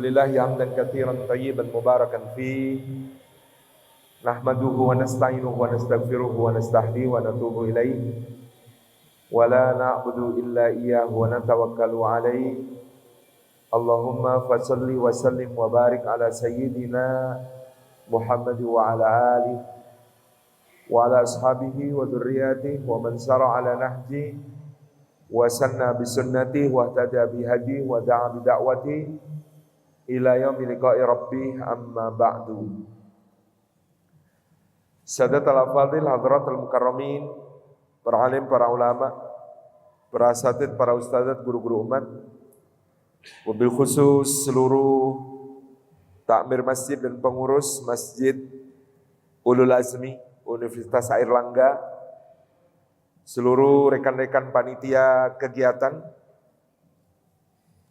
Alhamdulillah hamdan katsiran tayyiban mubarakan fi nahmaduhu wa nasta'inuhu wa nastaghfiruhu wa nastahdihi wa natubu ilaihi wa la na'budu illa iyyahu wa natawakkalu alaihi. Allahumma fasalli wa sallim wa barik ala sayyidina Muhammad wa ala alihi wa ala ashabihi wa dzurriyyatihi wa man sara ala nahji wa sanna bi sunnatihi wa ihtada bi hadihi wa da'a bi da'watihi ila yaumil liqa'i rabbih, amma ba'du. Sadatul afadhil hadratul mukarramin, para alim, para ulama, para asatidz, para ustadzat, guru-guru umat, wabil khusus seluruh takmir masjid dan pengurus Masjid Ulul Azmi Universitas Airlangga, seluruh rekan-rekan panitia kegiatan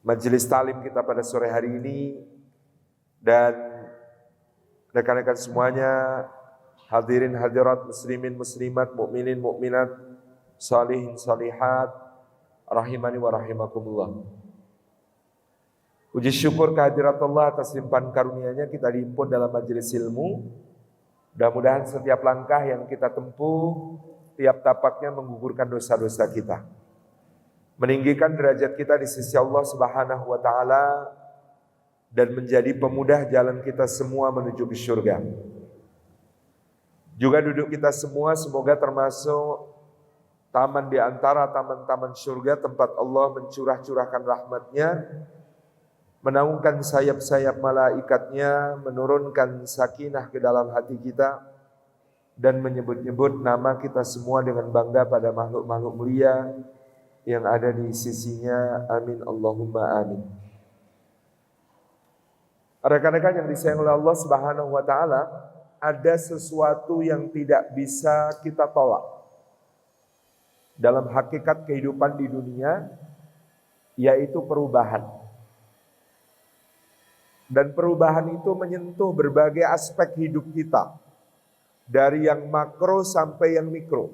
majelis talim kita pada sore hari ini, dan rekan-rekan semuanya, hadirin hadirat, muslimin muslimat, mukminin mukminat, salihin salihat, rahimani wa rahimakumullah. Puji syukur kehadirat Allah atas limpahan karunia-Nya kita dihimpun dalam majelis ilmu. Mudah-mudahan setiap langkah yang kita tempuh, tiap tapaknya menggugurkan dosa-dosa kita, meninggikan derajat kita di sisi Allah Subhanahu wa taala, dan menjadi pemudah jalan kita semua menuju ke surga. Juga duduk kita semua semoga termasuk taman di antara taman-taman surga, tempat Allah mencurah-curahkan rahmat-Nya, menaungkan sayap-sayap malaikatnya, menurunkan sakinah ke dalam hati kita, dan menyebut-nyebut nama kita semua dengan bangga pada makhluk-makhluk mulia yang ada di sisinya. Amin Allahumma amin. Rekan-rekan yang disayang oleh Allah Subhanahu wa taala, ada sesuatu yang tidak bisa kita tolak dalam hakikat kehidupan di dunia, yaitu perubahan. Dan perubahan itu menyentuh berbagai aspek hidup kita, dari yang makro sampai yang mikro,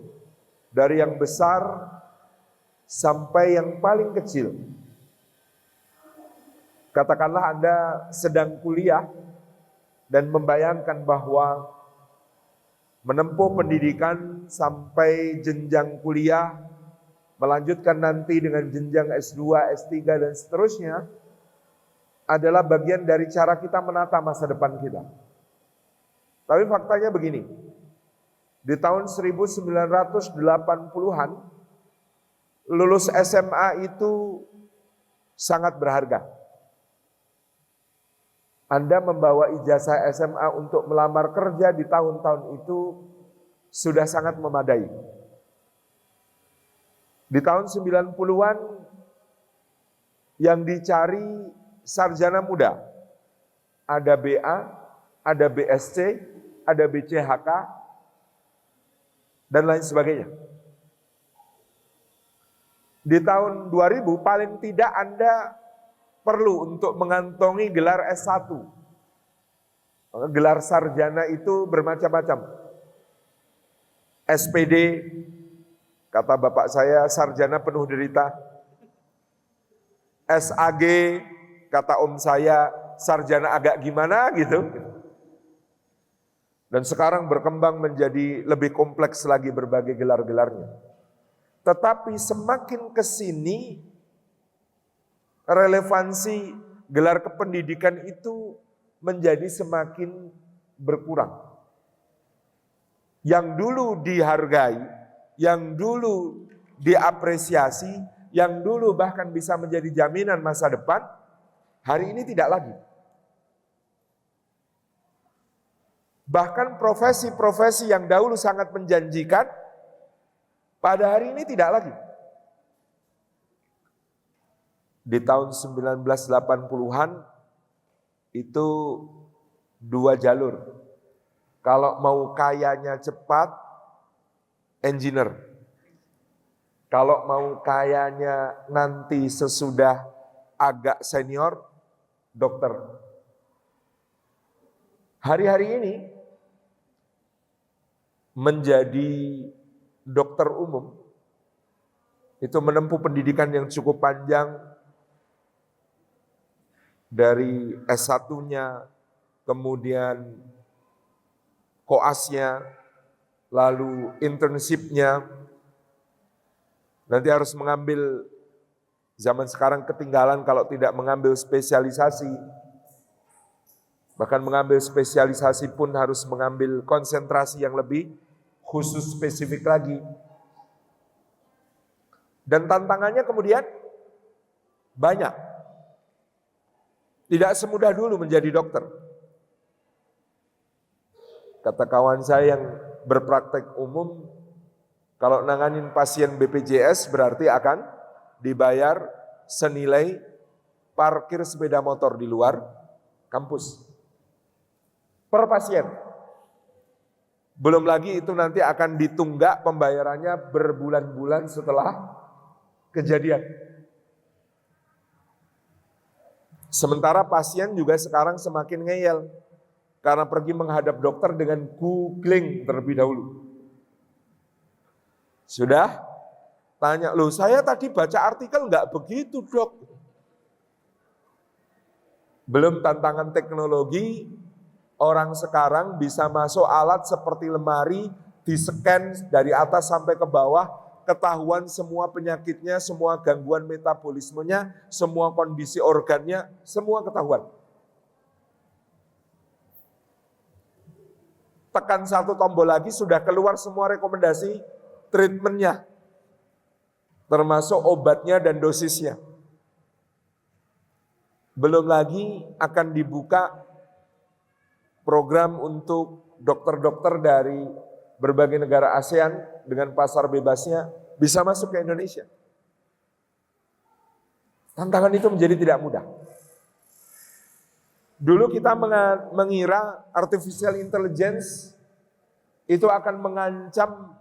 dari yang besar sampai yang paling kecil. Katakanlah Anda sedang kuliah dan membayangkan bahwa menempuh pendidikan sampai jenjang kuliah, melanjutkan nanti dengan jenjang S2, S3 dan seterusnya, adalah bagian dari cara kita menata masa depan kita. Tapi faktanya begini, di tahun 1980-an, lulus SMA itu sangat berharga. Anda membawa ijazah SMA untuk melamar kerja di tahun-tahun itu sudah sangat memadai. Di tahun 90-an yang dicari sarjana muda. Ada BA, ada BSc, ada BCHK, dan lain sebagainya. Di tahun 2000 paling tidak Anda perlu untuk mengantongi gelar S1. Gelar sarjana itu bermacam-macam. SPD, kata bapak saya, sarjana penuh derita. SAG, kata om saya, sarjana agak gimana gitu. Dan sekarang berkembang menjadi lebih kompleks lagi berbagai gelar-gelarnya. Tetapi semakin ke sini, relevansi gelar kependidikan itu menjadi semakin berkurang. Yang dulu dihargai, yang dulu diapresiasi, yang dulu bahkan bisa menjadi jaminan masa depan, hari ini tidak lagi. Bahkan profesi-profesi yang dahulu sangat menjanjikan, pada hari ini tidak lagi. Di tahun 1980-an itu 2 jalur. Kalau mau kayanya cepat, engineer. Kalau mau kayanya nanti sesudah agak senior, dokter. Hari-hari ini menjadi dokter umum itu menempuh pendidikan yang cukup panjang, dari S1-nya, kemudian koasnya, lalu internship-nya, nanti harus mengambil, zaman sekarang ketinggalan kalau tidak mengambil spesialisasi, bahkan mengambil spesialisasi pun harus mengambil konsentrasi yang lebih khusus spesifik lagi. Dan tantangannya kemudian banyak. Tidak semudah dulu menjadi dokter. Kata kawan saya yang berpraktek umum, kalau nanganin pasien BPJS berarti akan dibayar senilai parkir sepeda motor di luar kampus. Per pasien. Belum lagi itu nanti akan ditunggak pembayarannya berbulan-bulan setelah kejadian. Sementara pasien juga sekarang semakin ngeyel karena pergi menghadap dokter dengan googling terlebih dahulu. Sudah tanya, loh saya tadi baca artikel enggak begitu dok. Belum tantangan teknologi, orang sekarang bisa masuk alat seperti lemari, di-scan dari atas sampai ke bawah, ketahuan semua penyakitnya, semua gangguan metabolismenya, semua kondisi organnya, semua ketahuan. Tekan satu tombol lagi sudah keluar semua rekomendasi treatmentnya, termasuk obatnya dan dosisnya. Belum lagi akan dibuka program untuk dokter-dokter dari berbagai negara ASEAN dengan pasar bebasnya bisa masuk ke Indonesia. Tantangan itu menjadi tidak mudah. Dulu kita mengira artificial intelligence itu akan mengancam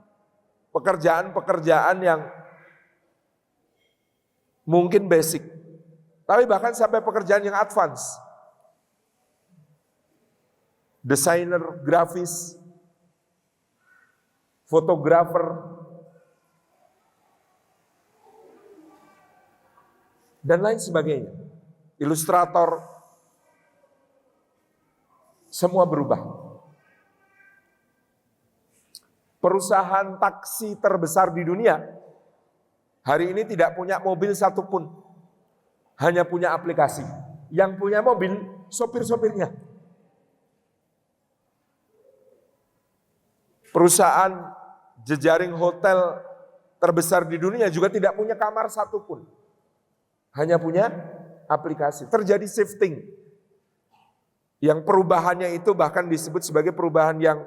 pekerjaan-pekerjaan yang mungkin basic. Tapi bahkan sampai pekerjaan yang advance. Desainer grafis, fotografer, dan lain sebagainya. Ilustrator, semua berubah. Perusahaan taksi terbesar di dunia hari ini tidak punya mobil satupun, hanya punya aplikasi. Yang punya mobil, sopir-sopirnya. Perusahaan jejaring hotel terbesar di dunia juga tidak punya kamar satupun, hanya punya aplikasi. Terjadi shifting, yang perubahannya itu bahkan disebut sebagai perubahan yang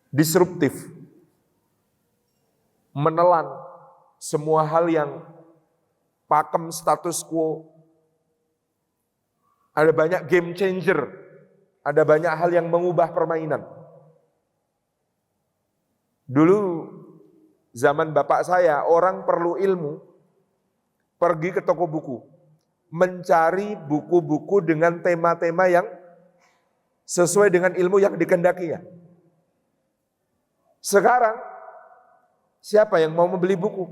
disruptif, menelan semua hal yang pakem status quo. Ada banyak game changer, ada banyak hal yang mengubah permainan. Dulu zaman bapak saya, orang perlu ilmu, pergi ke toko buku, mencari buku-buku dengan tema-tema yang sesuai dengan ilmu yang dikehendakinya. Sekarang, siapa yang mau membeli buku?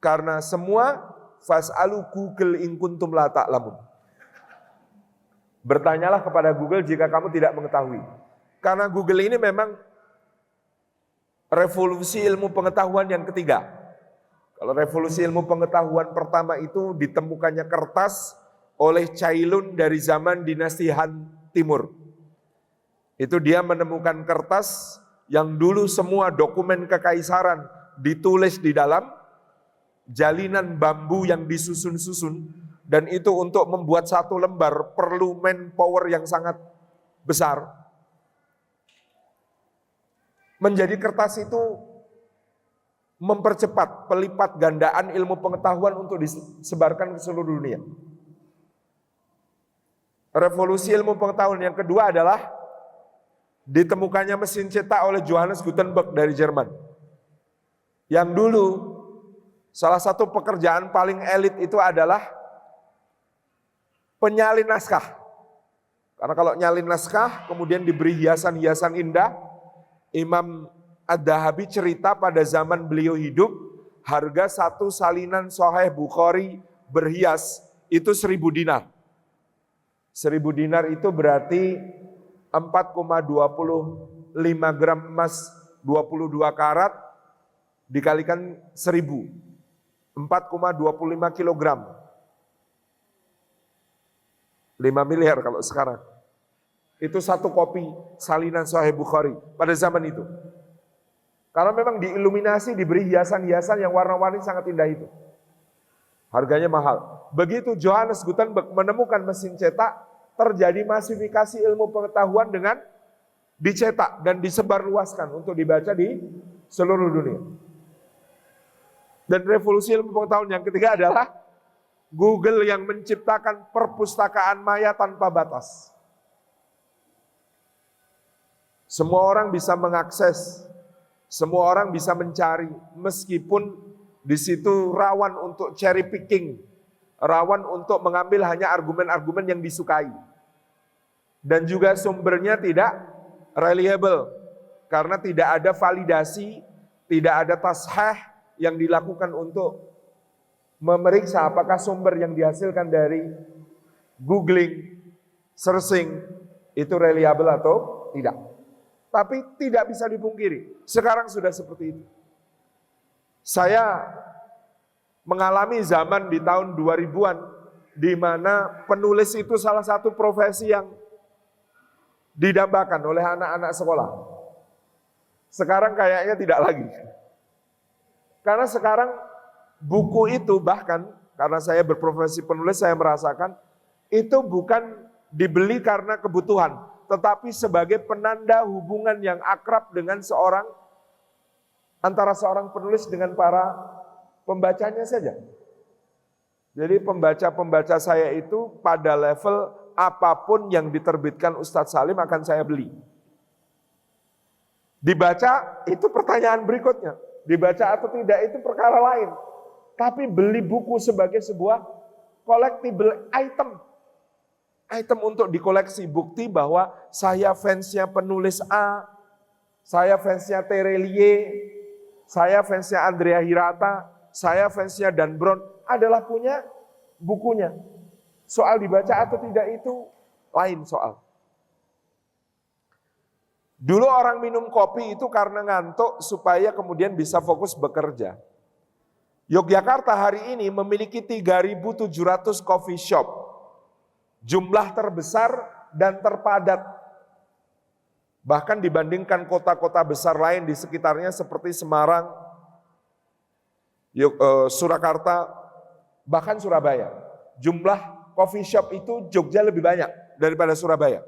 Karena semua fas'alu Google in kuntum la ta'lamun. Bertanyalah kepada Google jika kamu tidak mengetahui. Karena Google ini memang revolusi ilmu pengetahuan yang ketiga. Kalau revolusi ilmu pengetahuan pertama itu ditemukannya kertas oleh Cailun dari zaman dinasti Han Timur. Itu dia menemukan kertas yang dulu semua dokumen kekaisaran ditulis di dalam jalinan bambu yang disusun-susun, dan itu untuk membuat satu lembar perlu manpower yang sangat besar. Menjadi kertas itu mempercepat pelipat gandaan ilmu pengetahuan untuk disebarkan ke seluruh dunia. Revolusi ilmu pengetahuan yang kedua adalah ditemukannya mesin cetak oleh Johannes Gutenberg dari Jerman. Yang dulu salah satu pekerjaan paling elit itu adalah penyalin naskah. Karena kalau nyalin naskah kemudian diberi hiasan-hiasan indah, Imam Ad-Dahabi cerita pada zaman beliau hidup, harga satu salinan Sahih Bukhari berhias itu 1.000 dinar. 1.000 dinar itu berarti 4,25 gram emas 22 karat dikalikan 1.000. 4,25 kilogram. 5 miliar kalau sekarang. Itu satu kopi salinan Sahih Bukhari pada zaman itu. Karena memang diiluminasi, diberi hiasan-hiasan yang warna-warni sangat indah itu. Harganya mahal. Begitu Johannes Gutenberg menemukan mesin cetak, terjadi masifikasi ilmu pengetahuan dengan dicetak dan disebarluaskan untuk dibaca di seluruh dunia. Dan revolusi ilmu pengetahuan yang ketiga adalah Google yang menciptakan perpustakaan maya tanpa batas. Semua orang bisa mengakses, semua orang bisa mencari, meskipun di situ rawan untuk cherry picking, rawan untuk mengambil hanya argumen-argumen yang disukai. Dan juga sumbernya tidak reliable, karena tidak ada validasi, tidak ada tasheh yang dilakukan untuk memeriksa apakah sumber yang dihasilkan dari googling, searching, itu reliable atau tidak. Tapi tidak bisa dipungkiri, sekarang sudah seperti itu. Saya mengalami zaman di tahun 2000-an, di mana penulis itu salah satu profesi yang didambakan oleh anak-anak sekolah. Sekarang kayaknya tidak lagi. Karena sekarang buku itu bahkan, karena saya berprofesi penulis, saya merasakan itu bukan dibeli karena kebutuhan, tetapi sebagai penanda hubungan yang akrab dengan antara seorang penulis dengan para pembacanya saja. Jadi pembaca-pembaca saya itu pada level apapun yang diterbitkan Ustadz Salim akan saya beli. Dibaca itu pertanyaan berikutnya. Dibaca atau tidak itu perkara lain. Tapi beli buku sebagai sebuah collectible item. Item untuk dikoleksi, bukti bahwa saya fansnya penulis A, saya fansnya Terelie, saya fansnya Andrea Hirata, saya fansnya Dan Brown, adalah punya bukunya. Soal dibaca atau tidak itu lain soal. Dulu orang minum kopi itu karena ngantuk supaya kemudian bisa fokus bekerja. Yogyakarta hari ini memiliki 3.700 coffee shop. Jumlah terbesar dan terpadat. Bahkan dibandingkan kota-kota besar lain di sekitarnya seperti Semarang, Surakarta, bahkan Surabaya. Jumlah coffee shop itu Jogja lebih banyak daripada Surabaya.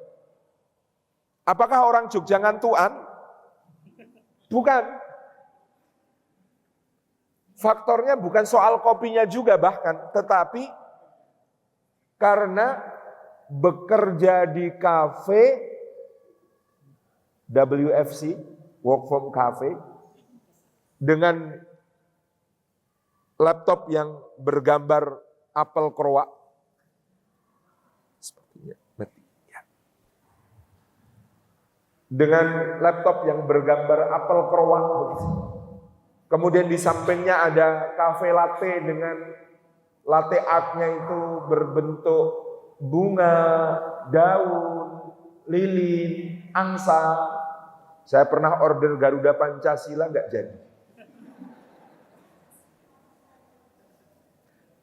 Apakah orang Jogja ngantuan? Bukan. Faktornya bukan soal kopinya juga bahkan, tetapi karena bekerja di kafe, WFC, work from cafe, dengan laptop yang bergambar apel kroa. Sepertinya mati. Ya. Dengan laptop yang bergambar apel kroa. Kemudian di sampingnya ada cafe latte dengan latte artnya itu berbentuk bunga, daun, lilin, angsa. Saya pernah order Garuda Pancasila, nggak jadi.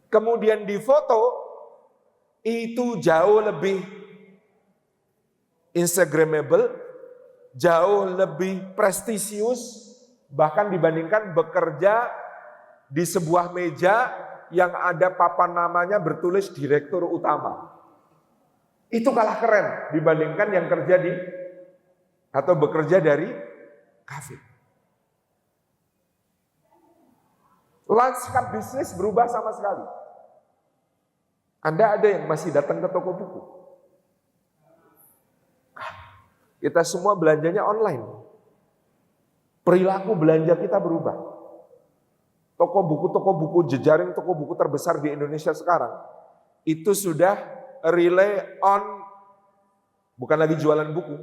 Kemudian di foto, itu jauh lebih instagramable, jauh lebih prestisius, bahkan dibandingkan bekerja di sebuah meja yang ada papan namanya bertulis direktur utama. Itu kalah keren dibandingkan yang kerja di atau bekerja dari kafe. Lanskap bisnis berubah sama sekali. Anda ada yang masih datang ke toko buku. Kita semua belanjanya online. Perilaku belanja kita berubah. Toko buku jejaring toko buku terbesar di Indonesia sekarang itu sudah rely on bukan lagi jualan buku,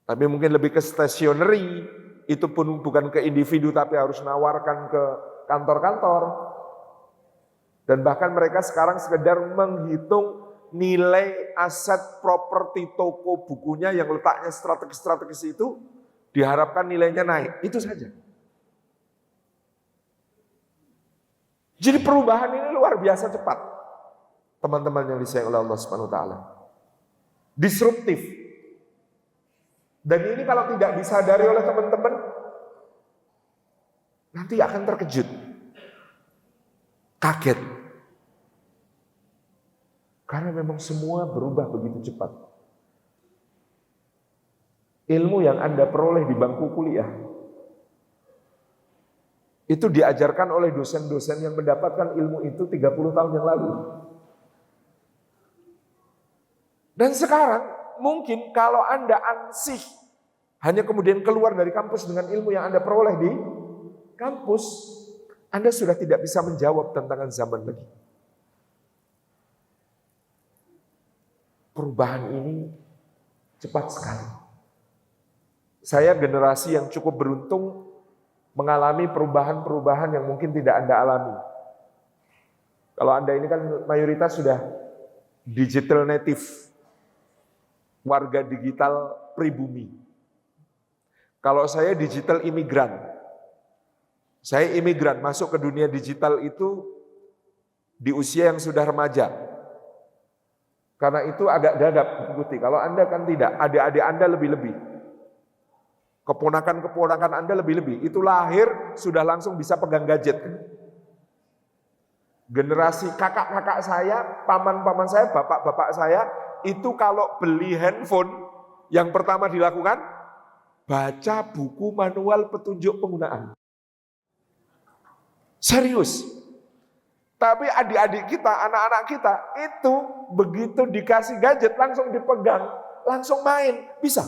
tapi mungkin lebih ke stationery, itu pun bukan ke individu tapi harus nawarkan ke kantor-kantor. Dan bahkan mereka sekarang sekedar menghitung nilai aset properti toko bukunya yang letaknya strategis-strategis itu, diharapkan nilainya naik. Itu saja. Jadi perubahan ini luar biasa cepat. Teman-teman yang disayang oleh Allah Subhanahu wa taala. Disruptif. Dan ini kalau tidak disadari oleh teman-teman, nanti akan terkejut. Kaget. Karena memang semua berubah begitu cepat. Ilmu yang Anda peroleh di bangku kuliah, itu diajarkan oleh dosen-dosen yang mendapatkan ilmu itu 30 tahun yang lalu. Dan sekarang mungkin kalau Anda ansih, hanya kemudian keluar dari kampus dengan ilmu yang Anda peroleh di kampus, Anda sudah tidak bisa menjawab tantangan zaman lagi. Perubahan ini cepat sekali. Saya generasi yang cukup beruntung mengalami perubahan-perubahan yang mungkin tidak Anda alami. Kalau Anda ini kan mayoritas sudah digital native, warga digital pribumi. Kalau saya digital imigran. Saya imigran masuk ke dunia digital itu di usia yang sudah remaja. Karena itu agak dadap ikuti. Kalau Anda kan tidak, adik-adik Anda lebih-lebih. Keponakan-keponakan Anda lebih-lebih. Itu lahir sudah langsung bisa pegang gadget. Generasi kakak-kakak saya, paman-paman saya, bapak-bapak saya, itu kalau beli handphone, yang pertama dilakukan, baca buku manual petunjuk penggunaan. Serius. Tapi adik-adik kita, anak-anak kita, itu begitu dikasih gadget, langsung dipegang, langsung main, bisa.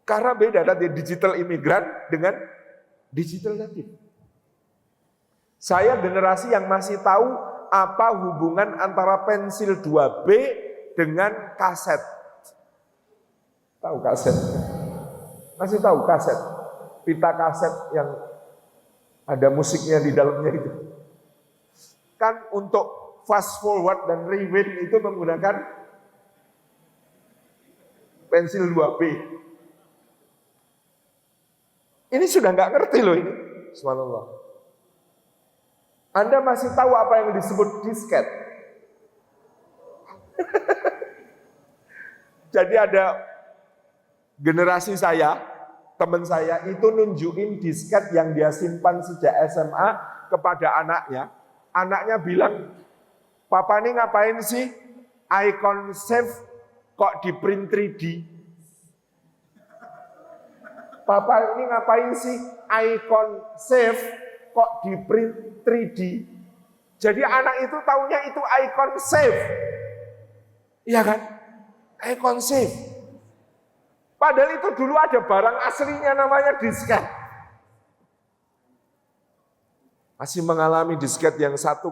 Karena beda tadi digital imigran dengan digital native. Saya generasi yang masih tahu apa hubungan antara pensil 2B dengan kaset. Tahu kaset? Masih tahu kaset? Pita kaset yang ada musiknya di dalamnya itu. Kan untuk fast forward dan rewind itu menggunakan pensil 2B. Ini sudah nggak ngerti loh ini. Subhanallah. Anda masih tahu apa yang disebut disket? Jadi ada generasi saya, teman saya itu nunjukin disket yang dia simpan sejak SMA kepada anaknya. Anaknya bilang, "Papa ini ngapain sih? Icon save kok di print 3D? Papa ini ngapain sih? Icon save kok di print 3D?" Jadi anak itu taunya itu icon save. Iya kan? Icon save. Padahal itu dulu ada barang aslinya namanya disket. Masih mengalami disket yang 1,44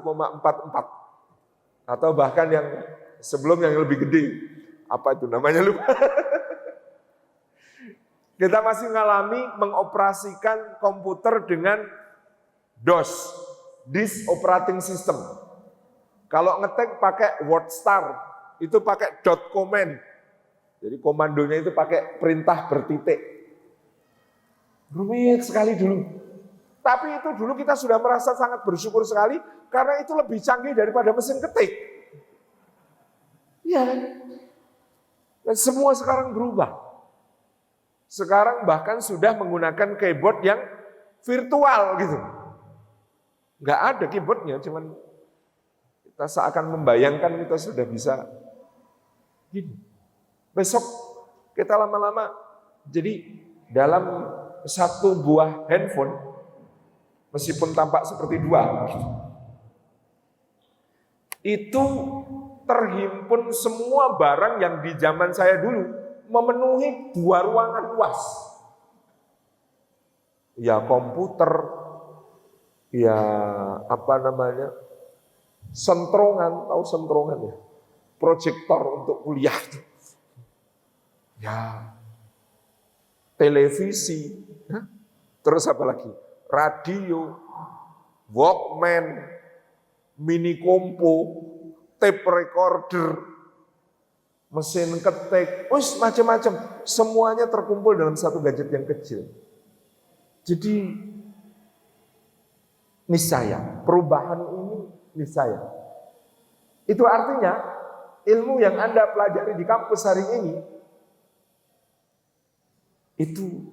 atau bahkan yang sebelum yang lebih gede. Apa itu namanya lupa. Kita masih mengalami mengoperasikan komputer dengan DOS, Disk Operating System. Kalau ngetik pakai WordStar, itu pakai .command. Jadi komandonya itu pakai perintah bertitik. Rumit sekali dulu. Tapi itu dulu kita sudah merasa sangat bersyukur sekali karena itu lebih canggih daripada mesin ketik. Iya kan? Dan semua sekarang berubah. Sekarang bahkan sudah menggunakan keyboard yang virtual gitu. Nggak ada keyboardnya, cuman kita seakan membayangkan kita sudah bisa gini. Besok kita lama-lama jadi dalam satu buah handphone meskipun tampak seperti dua, itu terhimpun semua barang yang di zaman saya dulu memenuhi 2 ruangan luas. Ya komputer, ya apa namanya, sentrongan, tahu sentrongan ya, proyektor untuk kuliah, ya televisi, Hah? Terus apa lagi? Radio, Walkman, mini kompo, tape recorder, mesin ketik, macam-macam. Semuanya terkumpul dalam satu gadget yang kecil. Jadi niscaya perubahan ini niscaya. Itu artinya ilmu yang Anda pelajari di kampus hari ini itu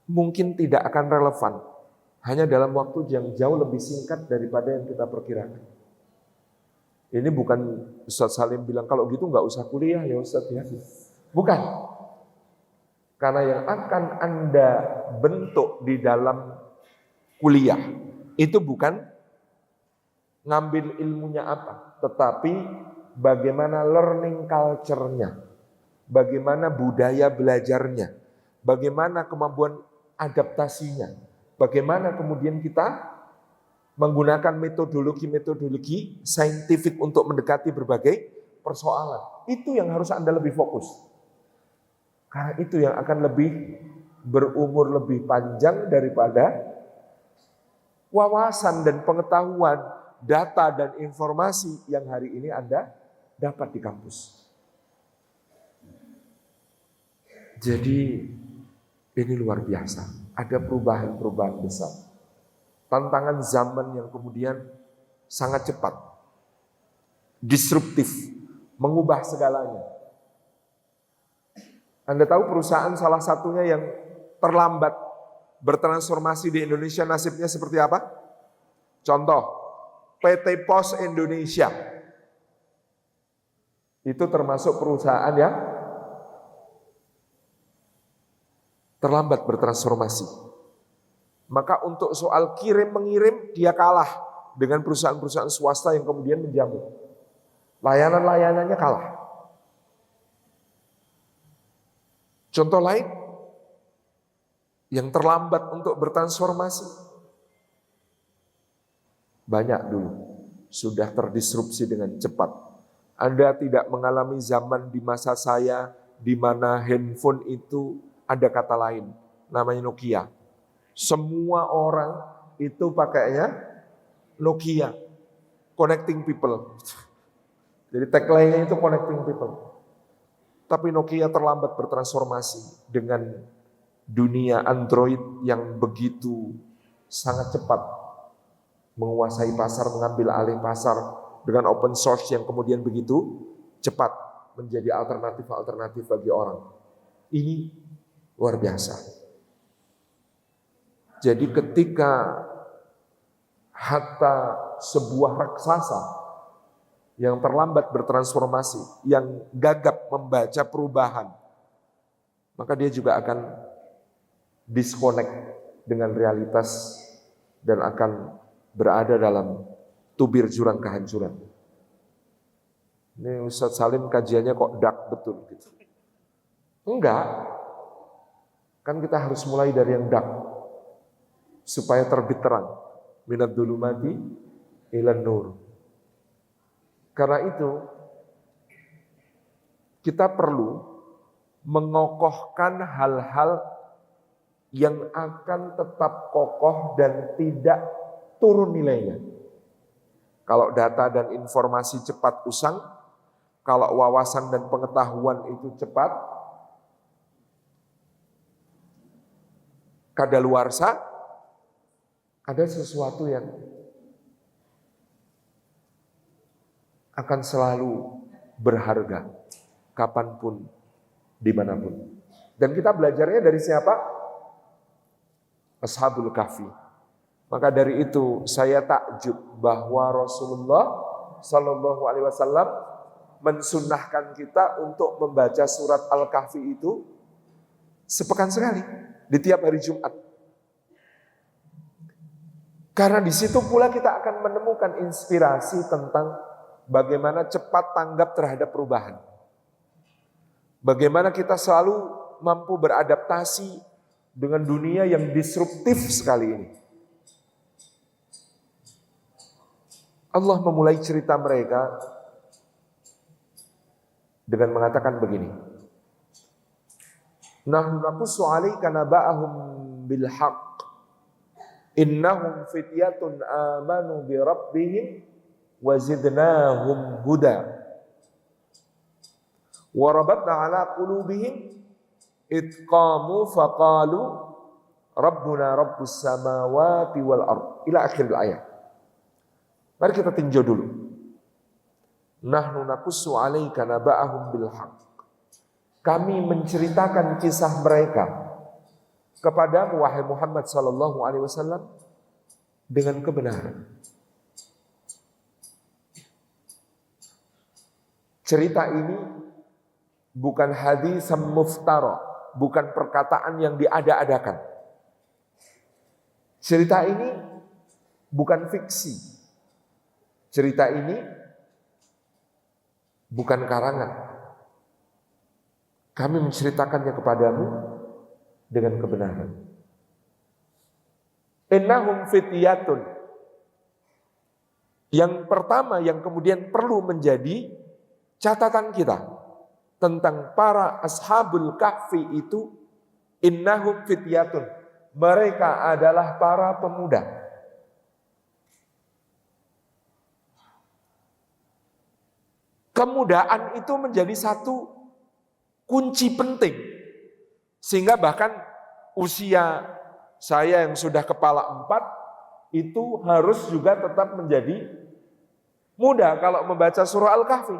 mungkin tidak akan relevan hanya dalam waktu yang jauh lebih singkat daripada yang kita perkirakan. Ini bukan Ustaz Salim bilang kalau gitu nggak usah kuliah ya Ustaz ya. Bukan. Karena yang akan Anda bentuk di dalam kuliah itu bukan ngambil ilmunya apa, tetapi bagaimana learning culture-nya, bagaimana budaya belajarnya, bagaimana kemampuan adaptasinya, bagaimana kemudian kita menggunakan metodologi saintifik untuk mendekati berbagai persoalan. Itu yang harus Anda lebih fokus. Karena itu yang akan lebih berumur lebih panjang daripada wawasan dan pengetahuan, data dan informasi yang hari ini Anda dapat di kampus. Jadi ini luar biasa. Ada perubahan-perubahan besar. Tantangan zaman yang kemudian sangat cepat. Disruptif. Mengubah segalanya. Anda tahu perusahaan salah satunya yang terlambat bertransformasi di Indonesia nasibnya seperti apa? Contoh, PT Pos Indonesia. Itu termasuk perusahaan yang terlambat bertransformasi. Maka untuk soal kirim-mengirim dia kalah dengan perusahaan-perusahaan swasta yang kemudian menjamu. Layanan-layanannya kalah. Contoh lain, yang terlambat untuk bertransformasi. Banyak dulu, sudah terdisrupsi dengan cepat. Anda tidak mengalami zaman di masa saya, di mana handphone itu ada kata lain, namanya Nokia. Semua orang itu pakainya Nokia, connecting people. Jadi tagline-nya itu connecting people. Tapi Nokia terlambat bertransformasi dengan dunia Android yang begitu sangat cepat menguasai pasar, mengambil alih pasar dengan open source yang kemudian begitu cepat menjadi alternatif-alternatif bagi orang. Ini luar biasa. Jadi ketika hatta sebuah raksasa yang terlambat bertransformasi, yang gagap membaca perubahan, maka dia juga akan disconnect dengan realitas dan akan berada dalam tubir jurang kehancuran. Ini Ustaz Salim kajiannya kok dark betul gitu. Enggak. Kan kita harus mulai dari yang dark supaya terbit terang. Minad dzulumati ilan nur. Karena itu kita perlu mengokohkan hal-hal yang akan tetap kokoh dan tidak turun nilainya. Kalau data dan informasi cepat usang, kalau wawasan dan pengetahuan itu cepat kadaluarsa, ada sesuatu yang akan selalu berharga kapanpun, dimanapun. Dan kita belajarnya dari siapa? Ashabul Kahfi. Maka dari itu saya takjub bahwa Rasulullah Sallallahu Alaihi Wasallam mensunnahkan kita untuk membaca surat Al-Kahfi itu sepekan sekali di tiap hari Jumat. Karena di situ pula kita akan menemukan inspirasi tentang bagaimana cepat tanggap terhadap perubahan. Bagaimana kita selalu mampu beradaptasi dengan dunia yang disruptif sekali ini. Allah memulai cerita mereka dengan mengatakan begini. Nahnu naqussu 'alaika naba'ahum bil haqq innahum fityatun amanu bi rabbihim wa zidnahum huda wa rabatna ala qulubihim id qamu faqalu rabbuna rabbus samawati wal ard ila akhir ayat. Mari kita tinjau dulu. Nahnu naqussu 'alaika naba'ahum bil haqq. Kami menceritakan kisah mereka kepadamu wahai Muhammad sallallahu alaihi wasallam dengan kebenaran. Cerita ini bukan hadis muftara, bukan perkataan yang diada-adakan. Cerita ini bukan fiksi. Cerita ini bukan karangan. Kami menceritakannya kepadamu dengan kebenaran. Innahum fityatun. Yang pertama yang kemudian perlu menjadi catatan kita tentang para ashabul kahfi itu, innahum fityatun. Mereka adalah para pemuda. Kemudaan itu menjadi satu kunci penting. Sehingga bahkan usia saya yang sudah kepala 4 itu harus juga tetap menjadi muda kalau membaca surah Al-Kahfi.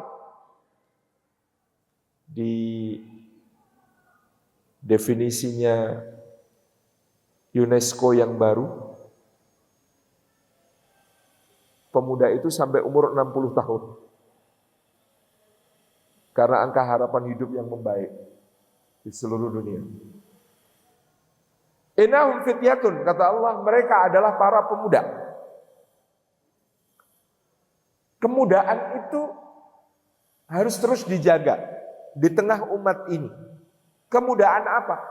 Di definisinya UNESCO yang baru, pemuda itu sampai umur 60 tahun. Karena angka harapan hidup yang membaik di seluruh dunia. Innahum fityatun, kata Allah, mereka adalah para pemuda. Kemudaan itu harus terus dijaga di tengah umat ini. Kemudaan apa?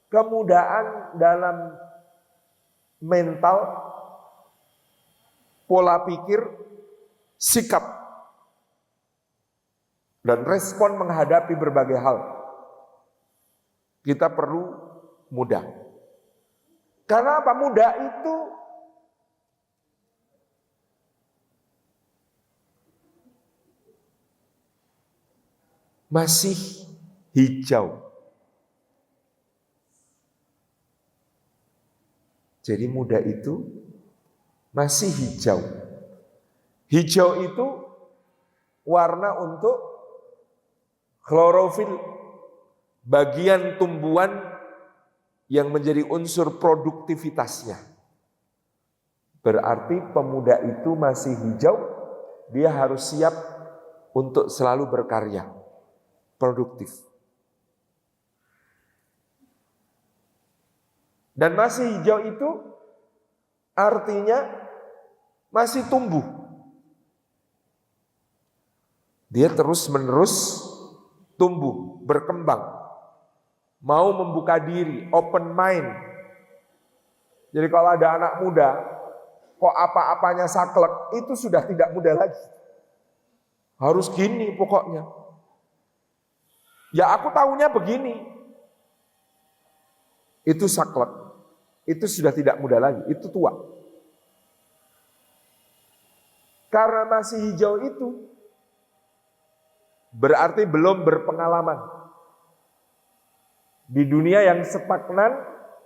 Kemudaan dalam mental, pola pikir, sikap, dan respon menghadapi berbagai hal. Kita perlu muda. Karena apa? Muda itu masih hijau. Jadi muda itu masih hijau. Hijau itu warna untuk klorofil, bagian tumbuhan yang menjadi unsur produktivitasnya. Berarti pemuda itu masih hijau, dia harus siap untuk selalu berkarya, produktif. Dan masih hijau itu artinya masih tumbuh. Dia terus-menerus tumbuh, berkembang, mau membuka diri, open mind. Jadi kalau ada anak muda, kok apa-apanya saklek, itu sudah tidak muda lagi. Harus gini pokoknya. Ya aku tahunya begini. Itu saklek, itu sudah tidak muda lagi, itu tua. Karena masih hijau itu, berarti belum berpengalaman. Di dunia yang stagnan,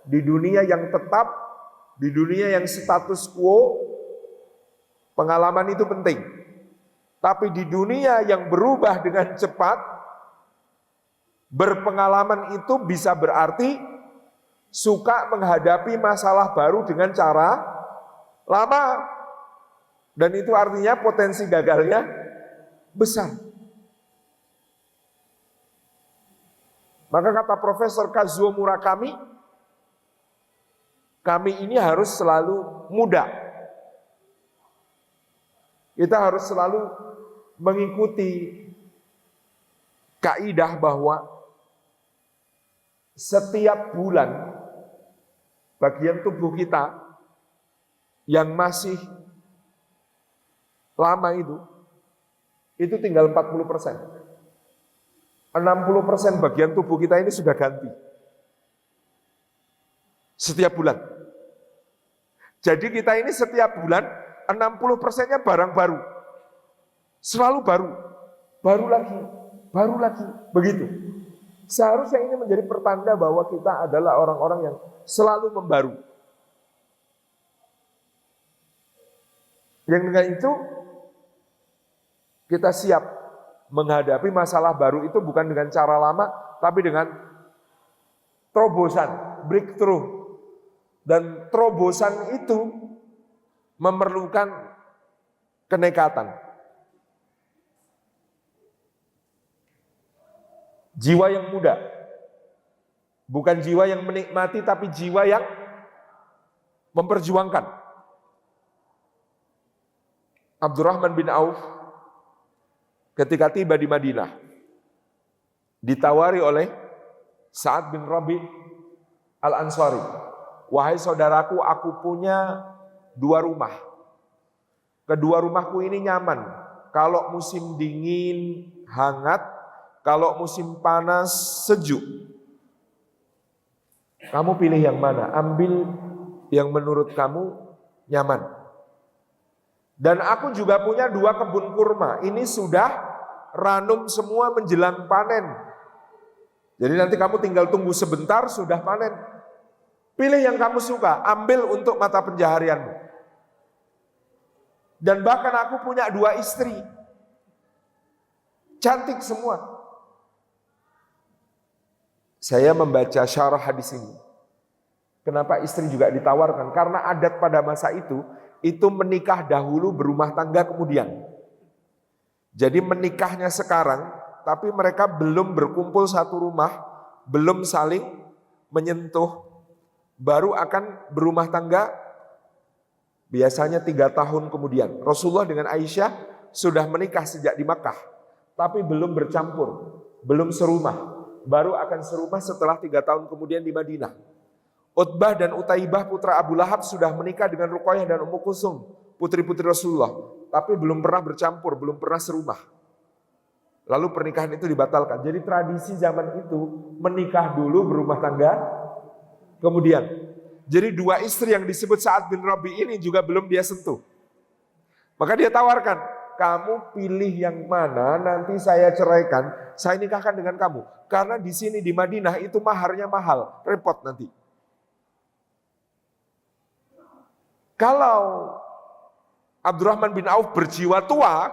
di dunia yang tetap, di dunia yang status quo, pengalaman itu penting. Tapi di dunia yang berubah dengan cepat, berpengalaman itu bisa berarti suka menghadapi masalah baru dengan cara lama. Dan itu artinya potensi gagalnya besar. Maka kata Profesor Kazuo Murakami, kami ini harus selalu muda. Kita harus selalu mengikuti kaidah bahwa setiap bulan bagian tubuh kita yang masih lama itu tinggal 40%. 60% bagian tubuh kita ini sudah ganti. setiap bulan. Jadi kita ini setiap bulan 60%-nya barang baru. Selalu baru lagi, begitu. Seharusnya ini menjadi pertanda bahwa kita adalah orang-orang yang selalu membaru. Yang dengan itu, kita siap menghadapi masalah baru itu bukan dengan cara lama, tapi dengan terobosan, breakthrough. Dan terobosan itu memerlukan kenekatan. Jiwa yang muda, bukan jiwa yang menikmati, tapi jiwa yang memperjuangkan. Abdurrahman bin Auf ketika tiba di Madinah, ditawari oleh Sa'ad bin Rabi Al-Ansari, wahai saudaraku, aku punya 2 rumah. Kedua rumahku ini nyaman. Kalau musim dingin, hangat. Kalau musim panas, sejuk. Kamu pilih yang mana? Ambil yang menurut kamu nyaman. Dan aku juga punya 2 kebun kurma. Ini sudah ranum semua menjelang panen. Jadi nanti kamu tinggal tunggu sebentar, sudah panen. Pilih yang kamu suka, ambil untuk mata pencaharianmu. Dan bahkan aku punya 2 istri. Cantik semua. Saya membaca syarah hadis ini. Kenapa istri juga ditawarkan? Karena adat pada masa itu menikah dahulu, berumah tangga kemudian. Jadi menikahnya sekarang, tapi mereka belum berkumpul satu rumah, belum saling menyentuh, baru akan berumah tangga biasanya 3 tahun kemudian. Rasulullah dengan Aisyah sudah menikah sejak di Makkah, tapi belum bercampur, belum serumah. Baru akan serumah setelah 3 tahun kemudian di Madinah. Utbah dan Utaibah putra Abu Lahab sudah menikah dengan Ruqayyah dan Ummu Kulsum, putri-putri Rasulullah, tapi belum pernah bercampur, belum pernah serumah. Lalu pernikahan itu dibatalkan. Jadi tradisi zaman itu menikah dulu, berumah tangga kemudian. Jadi 2 istri yang disebut Sa'ad bin Rabi ini juga belum dia sentuh. Maka dia tawarkan, kamu pilih yang mana, nanti saya ceraikan, saya nikahkan dengan kamu. Karena di sini di Madinah itu maharnya mahal, repot nanti. Kalau Abdurrahman bin Auf berjiwa tua,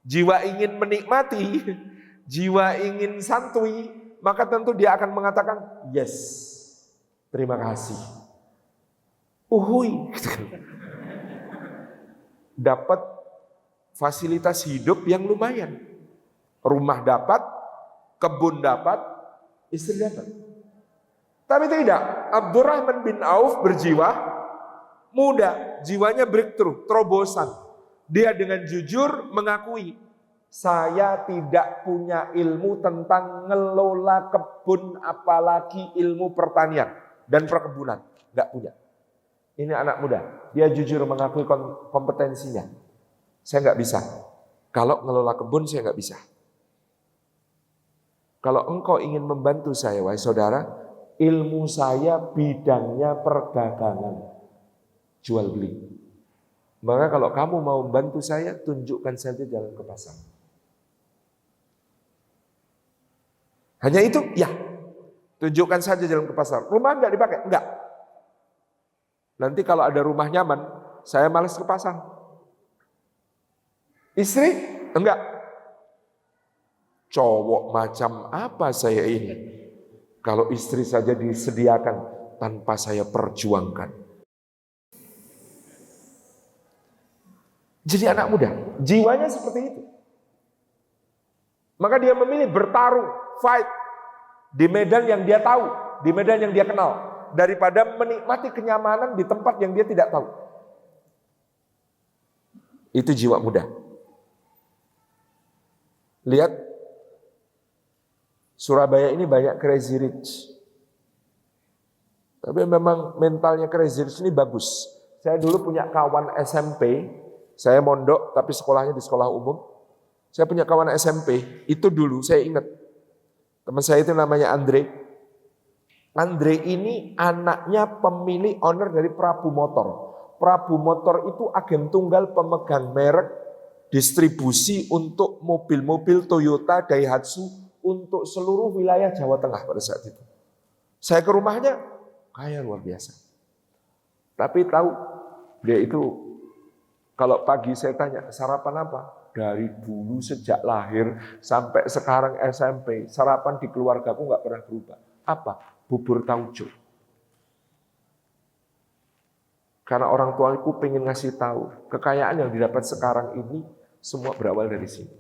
jiwa ingin menikmati, jiwa ingin santuy, maka tentu dia akan mengatakan, yes, terima kasih. Uhuy. Dapat fasilitas hidup yang lumayan. Rumah dapat, kebun dapat, istri dapat. Tapi tidak, Abdurrahman bin Auf berjiwa muda, jiwanya breakthrough, terobosan. Dia dengan jujur mengakui, saya tidak punya ilmu tentang ngelola kebun, apalagi ilmu pertanian dan perkebunan. Enggak punya. Ini anak muda, dia jujur mengakui kompetensinya. Saya enggak bisa. Kalau ngelola kebun saya enggak bisa. Kalau engkau ingin membantu saya, wahai saudara, ilmu saya bidangnya perdagangan, jual beli. Maka kalau kamu mau membantu saya, tunjukkan saja jalan ke pasar. Hanya itu? Ya. Tunjukkan saja jalan ke pasar. Rumah enggak dipakai? Enggak. Nanti kalau ada rumah nyaman, saya malas ke pasar. Istri? Enggak. Cowok macam apa saya ini? Kalau istri saja disediakan tanpa saya perjuangkan. Jadi anak muda, jiwanya seperti itu. Maka dia memilih bertarung, fight di medan yang dia tahu, di medan yang dia kenal, daripada menikmati kenyamanan di tempat yang dia tidak tahu. Itu jiwa muda. Lihat, Surabaya ini banyak crazy rich. Tapi memang mentalnya crazy rich ini bagus. Saya dulu punya kawan SMP, saya mondok tapi sekolahnya di sekolah umum. Saya punya kawan SMP, itu dulu saya ingat. Teman saya itu namanya Andre. Andre ini anaknya pemilik owner dari Prabu Motor. Prabu Motor itu agen tunggal pemegang merek distribusi untuk mobil-mobil Toyota, Daihatsu untuk seluruh wilayah Jawa Tengah pada saat itu. Saya ke rumahnya, kaya luar biasa. Tapi tahu, dia itu kalau pagi saya tanya, sarapan apa? Dari dulu sejak lahir sampai sekarang SMP, sarapan di keluargaku nggak pernah berubah. Apa? Bubur tauco. Karena orang tuaku pengen ngasih tahu, kekayaan yang didapat sekarang ini semua berawal dari sini.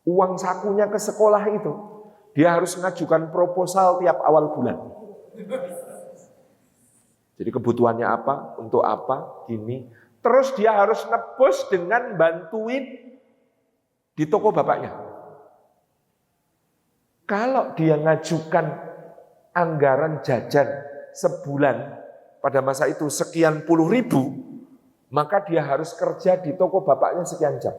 Uang sakunya ke sekolah itu, dia harus mengajukan proposal tiap awal bulan. Jadi kebutuhannya apa, untuk apa, gini. Terus dia harus nebus dengan bantuin di toko bapaknya. Kalau dia ngajukan anggaran jajan sebulan pada masa itu sekian puluh ribu, maka dia harus kerja di toko bapaknya sekian jam.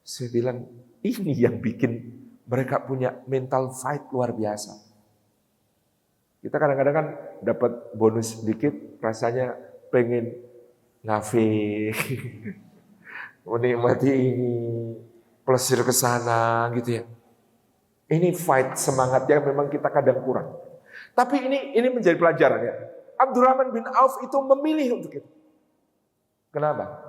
Saya bilang, ini yang bikin mereka punya mental fight luar biasa. Kita kadang-kadang kan dapat bonus sedikit, rasanya pengen ngafe, menikmati ini, plesir ke sana gitu ya. Ini fight semangatnya memang kita kadang kurang. Tapi ini menjadi pelajaran ya. Abdurrahman bin Auf itu memilih untuk itu. Kenapa?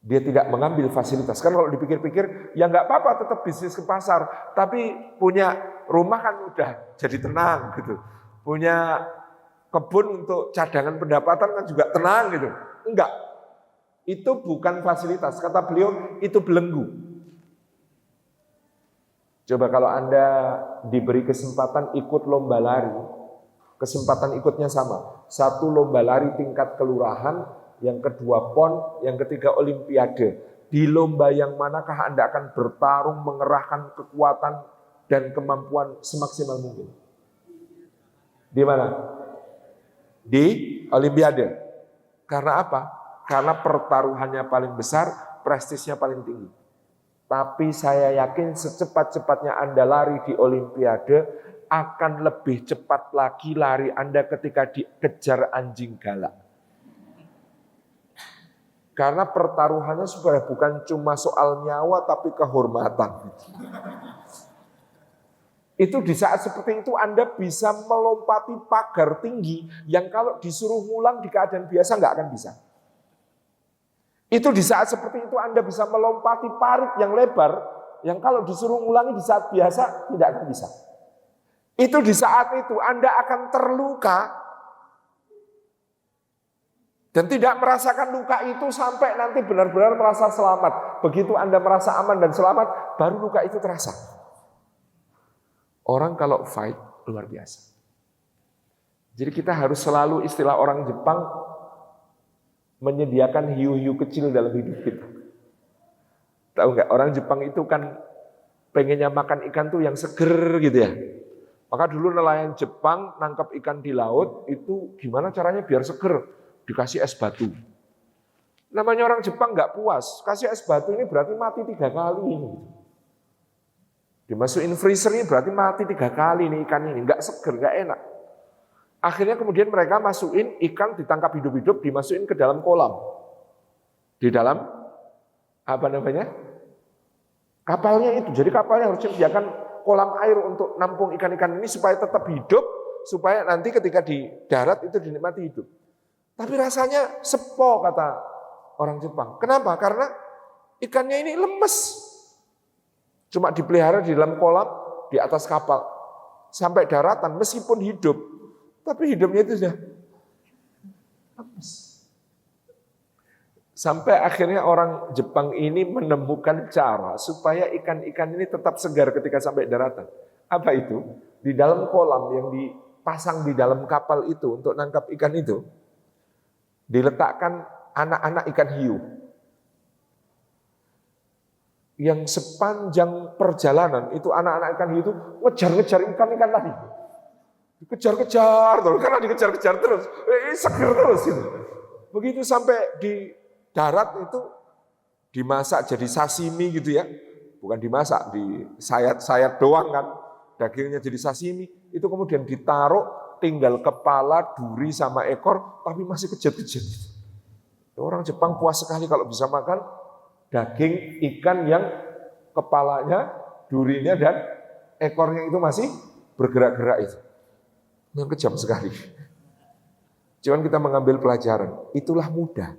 Dia tidak mengambil fasilitas. Kan kalau dipikir-pikir, ya nggak apa-apa tetap bisnis ke pasar. Tapi punya rumah kan udah jadi tenang gitu. Punya kebun untuk cadangan pendapatan kan juga tenang gitu. Enggak. Itu bukan fasilitas. Kata beliau, itu belenggu. Coba kalau Anda diberi kesempatan ikut lomba lari, kesempatan ikutnya sama. Satu lomba lari tingkat kelurahan, yang kedua PON, yang ketiga Olimpiade. Di lomba yang manakah Anda akan bertarung mengerahkan kekuatan dan kemampuan semaksimal mungkin? Di mana? Di Olimpiade. Karena apa? Karena pertaruhannya paling besar, prestisnya paling tinggi. Tapi saya yakin secepat-cepatnya Anda lari di Olimpiade, akan lebih cepat lagi lari Anda ketika dikejar anjing galak. Karena pertaruhannya sebenarnya bukan cuma soal nyawa, tapi kehormatan. Itu di saat seperti itu Anda bisa melompati pagar tinggi yang kalau disuruh ngulang di keadaan biasa nggak akan bisa. Itu di saat seperti itu Anda bisa melompati parit yang lebar yang kalau disuruh ngulangi di saat biasa tidak akan bisa. Itu di saat itu Anda akan terluka dan tidak merasakan luka itu sampai nanti benar-benar merasa selamat. Begitu Anda merasa aman dan selamat, baru luka itu terasa. Orang kalau fight luar biasa. Jadi kita harus selalu istilah orang Jepang menyediakan hiu-hiu kecil dalam hidup kita. Tahu nggak? Orang Jepang itu kan pengennya makan ikan tuh yang seger gitu ya. Maka dulu nelayan Jepang nangkap ikan di laut itu gimana caranya biar seger? Dikasih es batu. Namanya orang Jepang nggak puas. Kasih es batu ini berarti mati 3 kali ini. Dimasukin freezer ini berarti mati 3 kali nih ikan ini, nggak seger, nggak enak. Akhirnya kemudian mereka masukin ikan ditangkap hidup-hidup, dimasukin ke dalam kolam. Di dalam apa namanya? Kapalnya itu. Jadi kapalnya harus disediakan kolam air untuk nampung ikan-ikan ini supaya tetap hidup, supaya nanti ketika di darat itu dinikmati hidup. Tapi rasanya sepo kata orang Jepang. Kenapa? Karena ikannya ini lemes. Cuma dipelihara di dalam kolam, di atas kapal. Sampai daratan, meskipun hidup. Tapi hidupnya itu sudah lemes. Sampai akhirnya orang Jepang ini menemukan cara supaya ikan-ikan ini tetap segar ketika sampai daratan. Apa itu? Di dalam kolam yang dipasang di dalam kapal itu untuk nangkap ikan itu, diletakkan anak-anak ikan hiu. Yang sepanjang perjalanan itu anak-anak ikan hiu itu ngejar-ngejar ikan-ikan tadi. Dikejar-kejar terus, karena dikejar-kejar terus, seger terus itu. Begitu sampai di darat itu dimasak jadi sashimi gitu ya. Bukan dimasak, di sayat-sayat doang kan. dagingnya jadi sashimi, itu kemudian ditaruh tinggal kepala, duri sama ekor, tapi masih kejat-kejat. Orang Jepang puas sekali kalau bisa makan daging ikan yang kepalanya, durinya dan ekornya itu masih bergerak-gerak itu. Yang kejam sekali. Cuman kita mengambil pelajaran, itulah muda.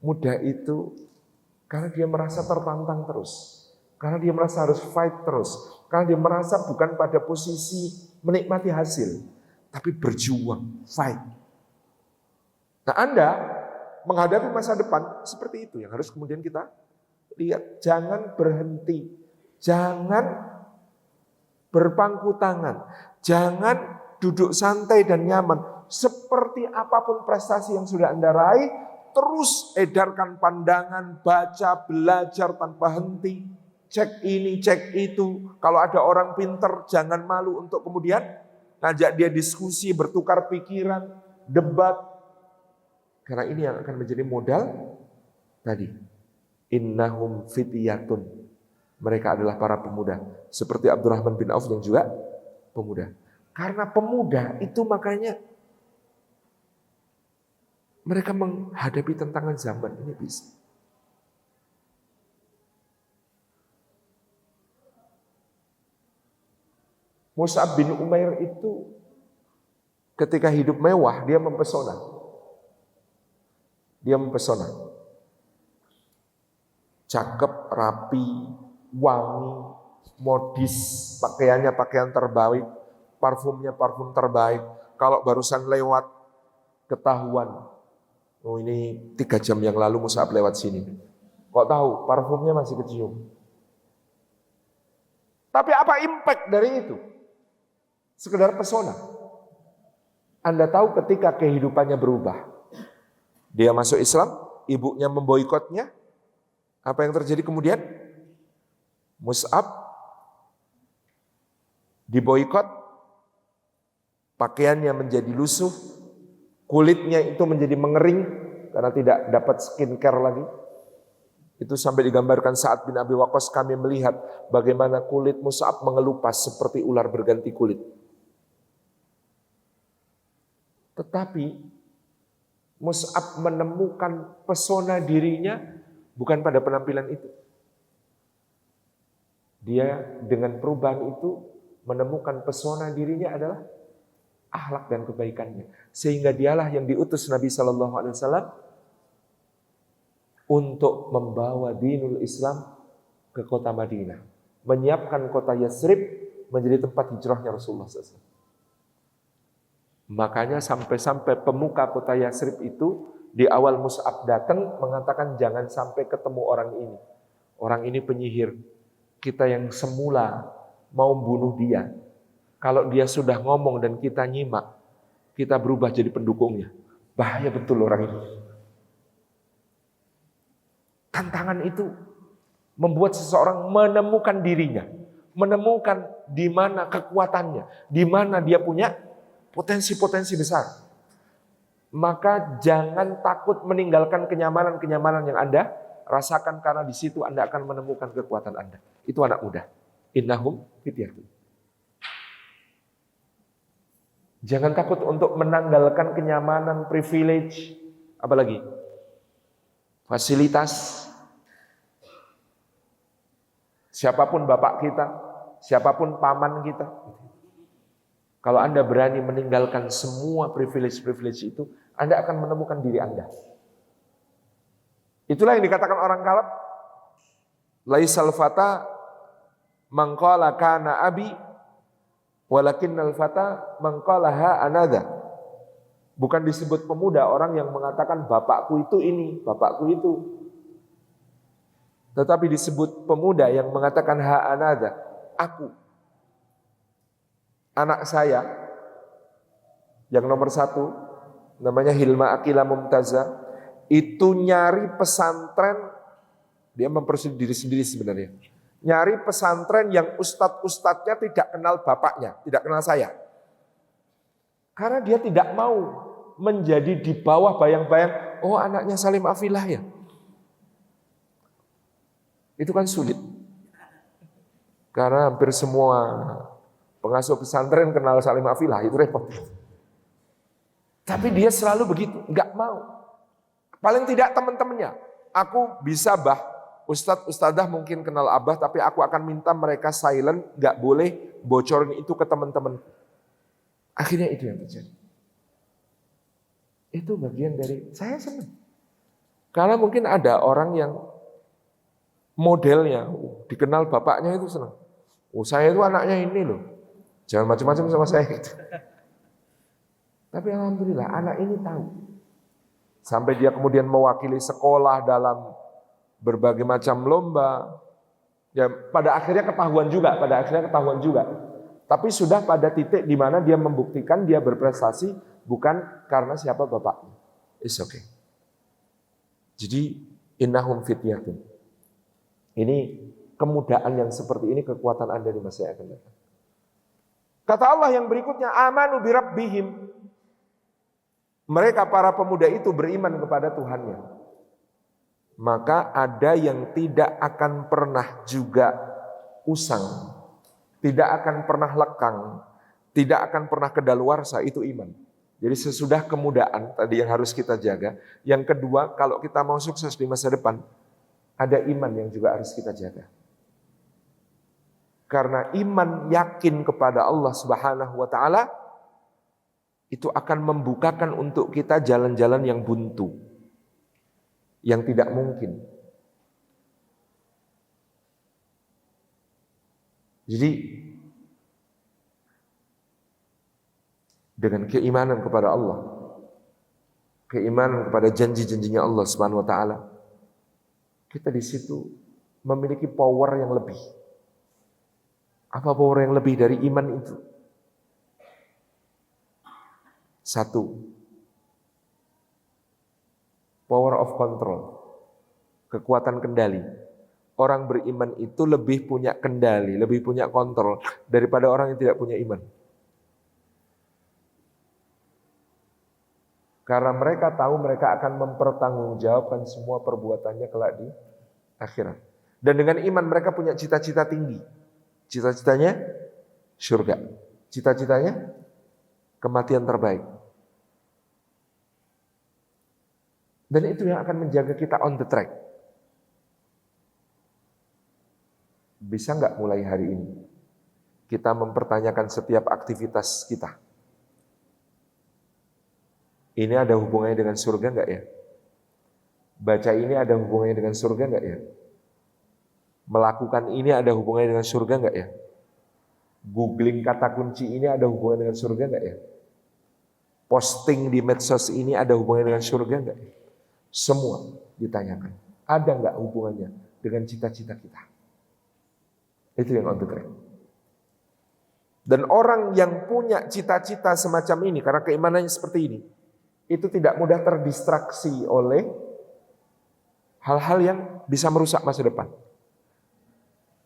Muda itu karena dia merasa tertantang terus. Karena dia merasa harus fight terus. Karena dia merasa bukan pada posisi menikmati hasil, tapi berjuang, fight. Nah, Anda menghadapi masa depan seperti itu yang harus kemudian kita lihat. Jangan berhenti, jangan berpangku tangan, jangan duduk santai dan nyaman. Seperti apapun prestasi yang sudah Anda raih, terus edarkan pandangan, baca, belajar tanpa henti. Cek ini, cek itu. Kalau ada orang pinter, jangan malu untuk kemudian ngajak dia diskusi, bertukar pikiran, debat. Karena ini yang akan menjadi modal tadi. Innahum fityatun. Mereka adalah para pemuda. Seperti Abdurrahman bin Auf yang juga pemuda. Karena pemuda itu makanya mereka menghadapi tantangan zaman ini bisa. Mus'ab bin Umair itu ketika hidup mewah, dia mempesona. Dia mempesona. Cakep, rapi, wangi, modis, pakaiannya pakaian terbaik, parfumnya parfum terbaik. Kalau barusan lewat, ketahuan. Oh, ini 3 jam yang lalu Mus'ab lewat sini. Kok tahu? Parfumnya masih kecium. Tapi apa impact dari itu? Sekedar pesona. Anda tahu ketika kehidupannya berubah. Dia masuk Islam, ibunya memboikotnya. Apa yang terjadi kemudian? Mus'ab diboikot, pakaiannya menjadi lusuh, kulitnya itu menjadi mengering karena tidak dapat skincare lagi. Itu sampai digambarkan Sa'ad bin Abi Waqqas, kami melihat bagaimana kulit Mus'ab mengelupas seperti ular berganti kulit. Tetapi Mus'ab menemukan pesona dirinya bukan pada penampilan itu. Dia dengan perubahan itu menemukan pesona dirinya adalah akhlak dan kebaikannya. Sehingga dialah yang diutus Nabi SAW untuk membawa dinul Islam ke kota Madinah. Menyiapkan kota Yathrib menjadi tempat hijrahnya Rasulullah SAW. Makanya sampai-sampai pemuka kota Yathrib itu di awal Mus'ab datang mengatakan jangan sampai ketemu orang ini. Orang ini penyihir. Kita yang semula mau bunuh dia. Kalau dia sudah ngomong dan kita nyimak, kita berubah jadi pendukungnya. Bahaya betul orang ini. Tantangan itu membuat seseorang menemukan dirinya. Menemukan di mana kekuatannya. Di mana dia punya potensi-potensi besar. Maka jangan takut meninggalkan kenyamanan-kenyamanan yang Anda rasakan, karena di situ Anda akan menemukan kekuatan Anda. Itu anak muda. Innahum fityatun. Jangan takut untuk menanggalkan kenyamanan, privilege, apalagi fasilitas. Siapapun bapak kita, siapapun paman kita. Kalau Anda berani meninggalkan semua privilege-privilege itu, Anda akan menemukan diri Anda. Itulah yang dikatakan orang Kalab. Laisal fata man qala kana abi walakinnal fata man qala ha anadha. Bukan disebut pemuda orang yang mengatakan bapakku itu ini, bapakku itu. Tetapi disebut pemuda yang mengatakan ha anadha, aku. Anak saya yang nomor 1 namanya Hilma Akila Mumtaza, itu nyari pesantren, dia mempersulit diri sendiri sebenarnya. Nyari pesantren yang ustadz-ustadznya tidak kenal bapaknya, tidak kenal saya. Karena dia tidak mau menjadi di bawah bayang-bayang, oh anaknya Salim Afilah ya. Itu kan sulit. Karena hampir semua Pengasuh pesantren kenal Salim Afilah, itu repot. Tapi dia selalu begitu, nggak mau. Paling tidak teman-temannya. Aku bisa Ustadz, Ustadzah mungkin kenal Abah, tapi aku akan minta mereka silent, nggak boleh bocorin itu ke teman-teman. Akhirnya itu yang terjadi. Itu bagian dari, saya senang. Karena mungkin ada orang yang modelnya, dikenal bapaknya itu senang. Saya itu anaknya ini loh, jangan macam-macam sama saya. Tapi alhamdulillah anak ini tahu. Sampai dia kemudian mewakili sekolah dalam berbagai macam lomba. Ya, pada akhirnya ketahuan juga. Tapi sudah pada titik di mana dia membuktikan dia berprestasi bukan karena siapa bapaknya. It's okay. Jadi innahum fityatun. Ini kemudahan yang seperti ini, kekuatan Anda di masa yang akan datang. Kata Allah yang berikutnya, amanu bi rabbihim. Mereka para pemuda itu beriman kepada Tuhannya. Maka ada yang tidak akan pernah juga usang, tidak akan pernah lekang, tidak akan pernah kedaluarsa, itu iman. Jadi sesudah kemudahan tadi yang harus kita jaga. Yang kedua, kalau kita mau sukses di masa depan, ada iman yang juga harus kita jaga. Karena iman yakin kepada Allah Subhanahu wa taala itu akan membukakan untuk kita jalan-jalan yang buntu, yang tidak mungkin. Jadi dengan keimanan kepada Allah, keimanan kepada janji-janjinya Allah Subhanahu wa taala, kita di situ memiliki power yang lebih. Apa power yang lebih dari iman itu? Satu, power of control, kekuatan kendali. Orang beriman itu lebih punya kendali, lebih punya kontrol daripada orang yang tidak punya iman. Karena mereka tahu mereka akan mempertanggungjawabkan semua perbuatannya kelak di akhirat. Dan dengan iman mereka punya cita-cita tinggi. Cita-citanya surga. Cita-citanya kematian terbaik. Dan itu yang akan menjaga kita on the track. Bisa nggak mulai hari ini kita mempertanyakan setiap aktivitas kita? Ini ada hubungannya dengan surga nggak ya? Baca ini ada hubungannya dengan surga nggak ya? Melakukan ini ada hubungannya dengan surga nggak ya? Googling kata kunci ini ada hubungannya dengan surga nggak ya? Posting di medsos ini ada hubungannya dengan surga nggak ya? Semua ditanyakan. Ada nggak hubungannya dengan cita-cita kita? Itu yang on the track. Dan orang yang punya cita-cita semacam ini, karena keimanannya seperti ini, itu tidak mudah terdistraksi oleh hal-hal yang bisa merusak masa depan.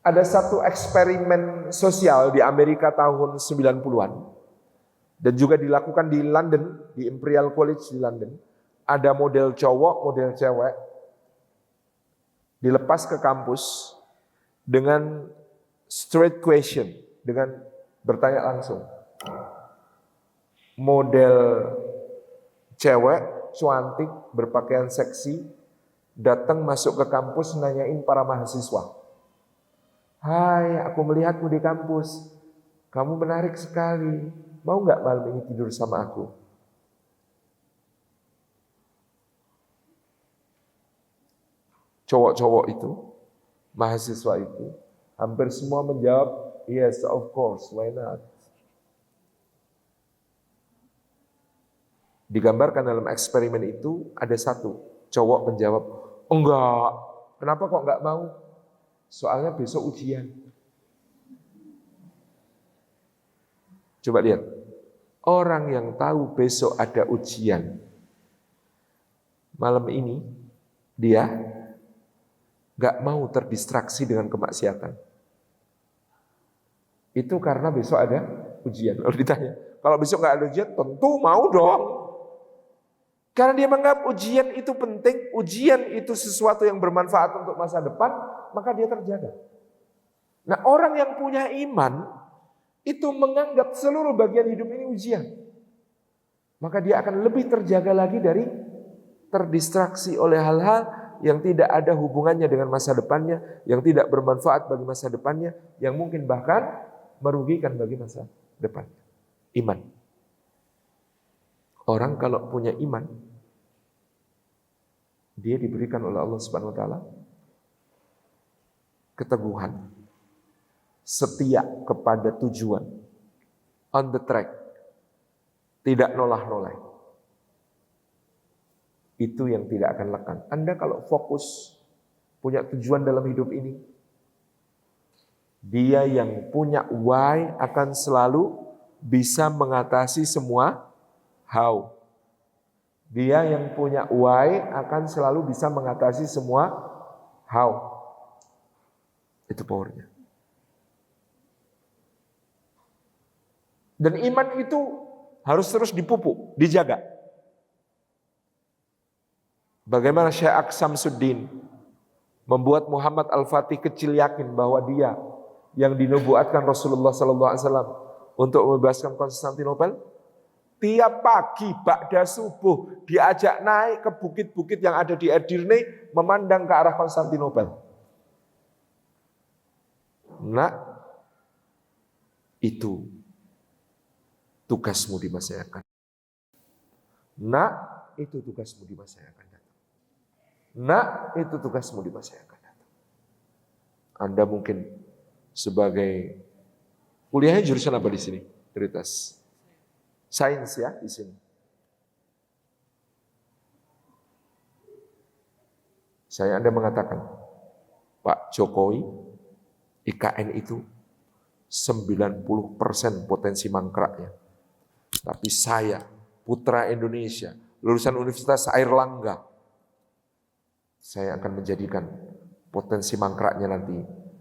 Ada satu eksperimen sosial di Amerika tahun 90-an, dan juga dilakukan di London, di Imperial College di London. Ada model cowok, model cewek, dilepas ke kampus dengan straight question, dengan bertanya langsung. Model cewek, cantik, berpakaian seksi, datang masuk ke kampus nanyain para mahasiswa. Hai, aku melihatmu di kampus, kamu menarik sekali, mau nggak malam ini tidur sama aku? Cowok-cowok itu, mahasiswa itu, hampir semua menjawab, yes, of course, why not? Digambarkan dalam eksperimen itu, ada satu cowok menjawab, enggak, kenapa kok enggak mau? Soalnya besok ujian. Coba lihat, orang yang tahu besok ada ujian, malam ini dia gak mau terdistraksi dengan kemaksiatan. Itu karena besok ada ujian. Lalu ditanya, kalau besok gak ada ujian, tentu mau dong. Karena dia menganggap ujian itu penting, ujian itu sesuatu yang bermanfaat untuk masa depan, maka dia terjaga. Nah, orang yang punya iman, itu menganggap seluruh bagian hidup ini ujian, maka dia akan lebih terjaga lagi dari terdistraksi oleh hal-hal yang tidak ada hubungannya dengan masa depannya, yang tidak bermanfaat bagi masa depannya, yang mungkin bahkan merugikan bagi masa depan. Iman. Orang kalau punya iman, dia diberikan oleh Allah Subhanahu wa taala keteguhan, setia kepada tujuan, on the track, tidak nolah-noleh. Itu yang tidak akan lekang. Anda kalau fokus, punya tujuan dalam hidup ini, dia yang punya why akan selalu bisa mengatasi semua how. Dia yang punya why akan selalu bisa mengatasi semua how. Itu powernya. Dan iman itu harus terus dipupuk, dijaga. Bagaimana Syekh Aksamsuddin membuat Muhammad Al-Fatih kecil yakin bahwa dia yang dinubuatkan Rasulullah SAW untuk membebaskan Konstantinopel. Tiap pagi ba'da subuh diajak naik ke bukit-bukit yang ada di Edirne memandang ke arah Konstantinopel. Nak, itu tugasmu di masa yang akan. Nak, itu tugasmu di masa yang akan datang. Nak, itu tugasmu di masa yang akan datang. Anda mungkin sebagai kuliahnya jurusan apa di sini? Prioritas sains ya di sini. Anda mengatakan, Pak Jokowi, IKN itu 90% potensi mangkraknya. Tapi saya, putra Indonesia, lulusan Universitas Airlangga, saya akan menjadikan potensi mangkraknya nanti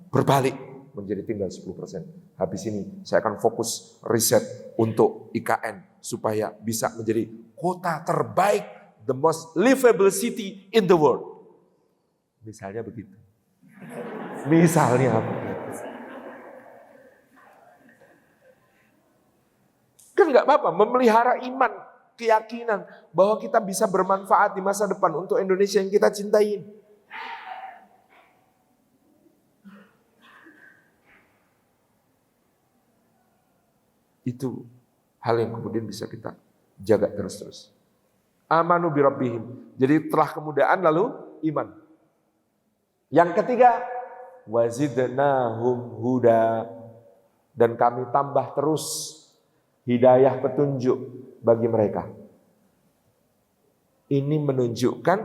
berbalik menjadi tinggal 10%. Habis ini saya akan fokus riset untuk IKN supaya bisa menjadi kota terbaik, the most livable city in the world. Misalnya begitu. Misalnya begitu. Kan nggak apa-apa memelihara iman, keyakinan bahwa kita bisa bermanfaat di masa depan untuk Indonesia yang kita cintai. Itu hal yang kemudian bisa kita jaga terus-terus. Amanu bi rabbihim. Jadi telah kemudaan lalu iman. Yang ketiga, wazidnahum huda. Dan kami tambah terus hidayah petunjuk bagi mereka. Ini menunjukkan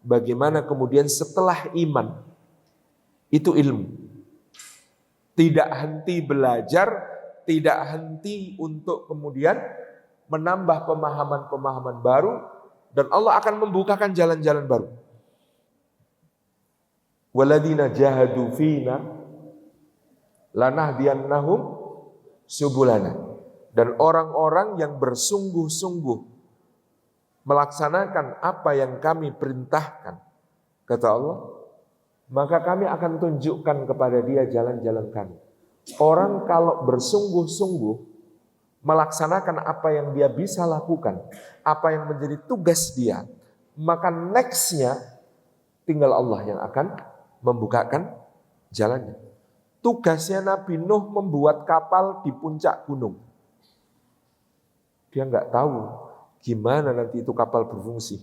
bagaimana kemudian setelah iman itu ilmu. Tidak henti belajar, tidak henti untuk kemudian menambah pemahaman-pemahaman baru, dan Allah akan membukakan jalan-jalan baru. Waladina jahadu fina lanahdiyannahum subulana. Dan orang-orang yang bersungguh-sungguh melaksanakan apa yang kami perintahkan, kata Allah, maka kami akan tunjukkan kepada dia jalan-jalan kami. Orang kalau bersungguh-sungguh melaksanakan apa yang dia bisa lakukan, apa yang menjadi tugas dia, maka nextnya tinggal Allah yang akan membukakan jalannya. Tugasnya Nabi Nuh membuat kapal di puncak gunung. Dia nggak tahu gimana nanti itu kapal berfungsi.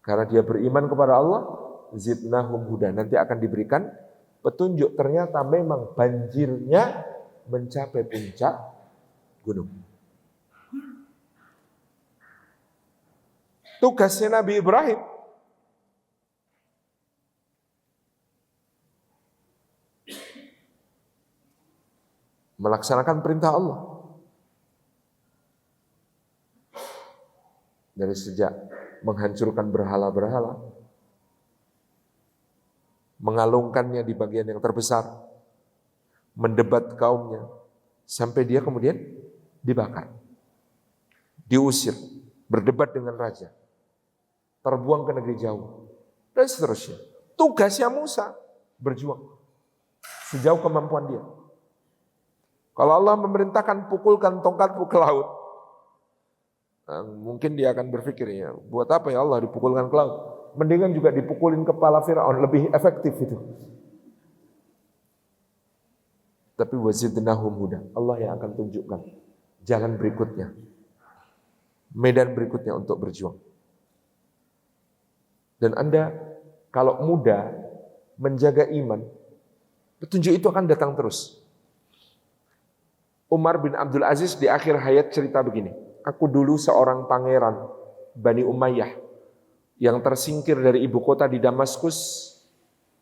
Karena dia beriman kepada Allah, zidnahum huda. Nanti akan diberikan petunjuk. Ternyata memang banjirnya mencapai puncak gunung. Tugasnya Nabi Ibrahim melaksanakan perintah Allah. Dari sejak menghancurkan berhala-berhala, mengalungkannya di bagian yang terbesar, mendebat kaumnya, sampai dia kemudian dibakar, diusir, berdebat dengan raja, terbuang ke negeri jauh, dan seterusnya. Tugasnya Musa berjuang sejauh kemampuan dia. Kalau Allah memerintahkan pukulkan tongkatmu ke laut, mungkin dia akan berpikir, ya buat apa ya Allah dipukulkan ke laut? Mendingan juga dipukulin kepala Fir'aun, lebih efektif itu. Tapi wazidnahum huda, Allah yang akan tunjukkan jalan berikutnya, medan berikutnya untuk berjuang. Dan Anda kalau muda menjaga iman, petunjuk itu akan datang terus. Umar bin Abdul Aziz di akhir hayat cerita begini, aku dulu seorang pangeran Bani Umayyah yang tersingkir dari ibu kota di Damaskus.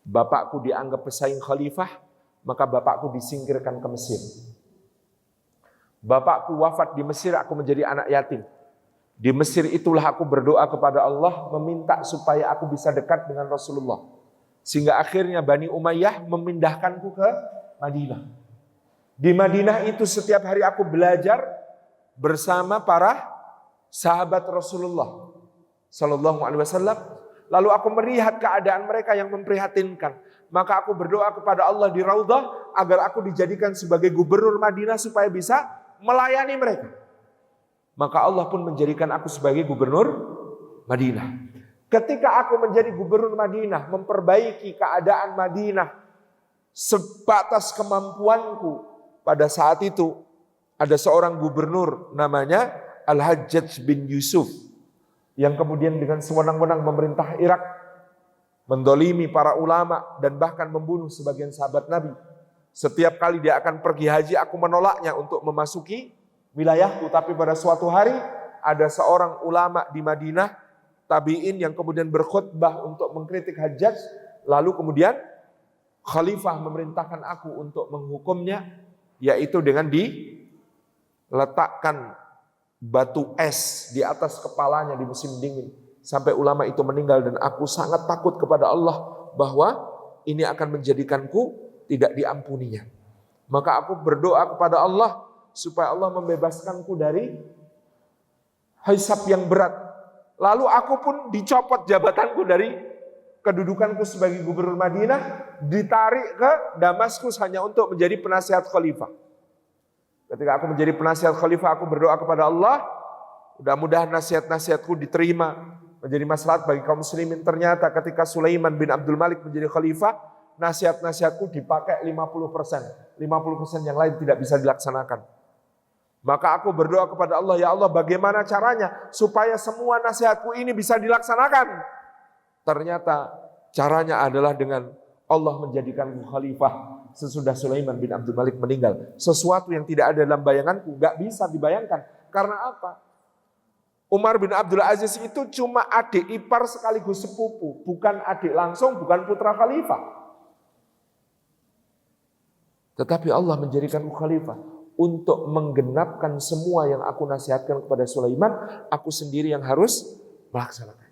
Bapakku dianggap pesaing khalifah, maka bapakku disingkirkan ke Mesir. Bapakku wafat di Mesir, aku menjadi anak yatim. Di Mesir itulah aku berdoa kepada Allah, meminta supaya aku bisa dekat dengan Rasulullah. Sehingga akhirnya Bani Umayyah memindahkanku ke Madinah. Di Madinah itu setiap hari aku belajar bersama para sahabat Rasulullah Sallallahu Alaihi Wasallam. Lalu aku melihat keadaan mereka yang memprihatinkan. Maka aku berdoa kepada Allah di Raudhah agar aku dijadikan sebagai gubernur Madinah supaya bisa melayani mereka. Maka Allah pun menjadikan aku sebagai gubernur Madinah. Ketika aku menjadi gubernur Madinah, memperbaiki keadaan Madinah sebatas kemampuanku. Pada saat itu ada seorang gubernur namanya Al-Hajjaj bin Yusuf yang kemudian dengan sewenang-wenang memerintah Irak, mendolimi para ulama dan bahkan membunuh sebagian sahabat Nabi. Setiap kali dia akan pergi haji, aku menolaknya untuk memasuki wilayahku. Tapi pada suatu hari ada seorang ulama di Madinah, tabi'in, yang kemudian berkhutbah untuk mengkritik Hajjaj. Lalu kemudian khalifah memerintahkan aku untuk menghukumnya, yaitu dengan diletakkan batu es di atas kepalanya di musim dingin sampai ulama itu meninggal. Dan aku sangat takut kepada Allah bahwa ini akan menjadikanku tidak diampuninya. Maka aku berdoa kepada Allah supaya Allah membebaskanku dari hisab yang berat. Lalu aku pun dicopot jabatanku dari kedudukanku sebagai gubernur Madinah, ditarik ke Damaskus hanya untuk menjadi penasihat khalifah. Ketika aku menjadi penasihat khalifah, aku berdoa kepada Allah, mudah-mudahan nasihat-nasihatku diterima menjadi maslahat bagi kaum muslimin. Ternyata ketika Sulaiman bin Abdul Malik menjadi khalifah, nasihat-nasihatku dipakai 50%. 50% yang lain tidak bisa dilaksanakan. Maka aku berdoa kepada Allah, ya Allah, bagaimana caranya supaya semua nasihatku ini bisa dilaksanakan? Ternyata caranya adalah dengan Allah menjadikanku khalifah sesudah Sulaiman bin Abdul Malik meninggal. Sesuatu yang tidak ada dalam bayanganku, gak bisa dibayangkan. Karena apa? Umar bin Abdul Aziz itu cuma adik ipar sekaligus sepupu, bukan adik langsung, bukan putra khalifah. Tetapi Allah menjadikanku khalifah untuk menggenapkan semua yang aku nasihatkan kepada Sulaiman. Aku sendiri yang harus melaksanakannya.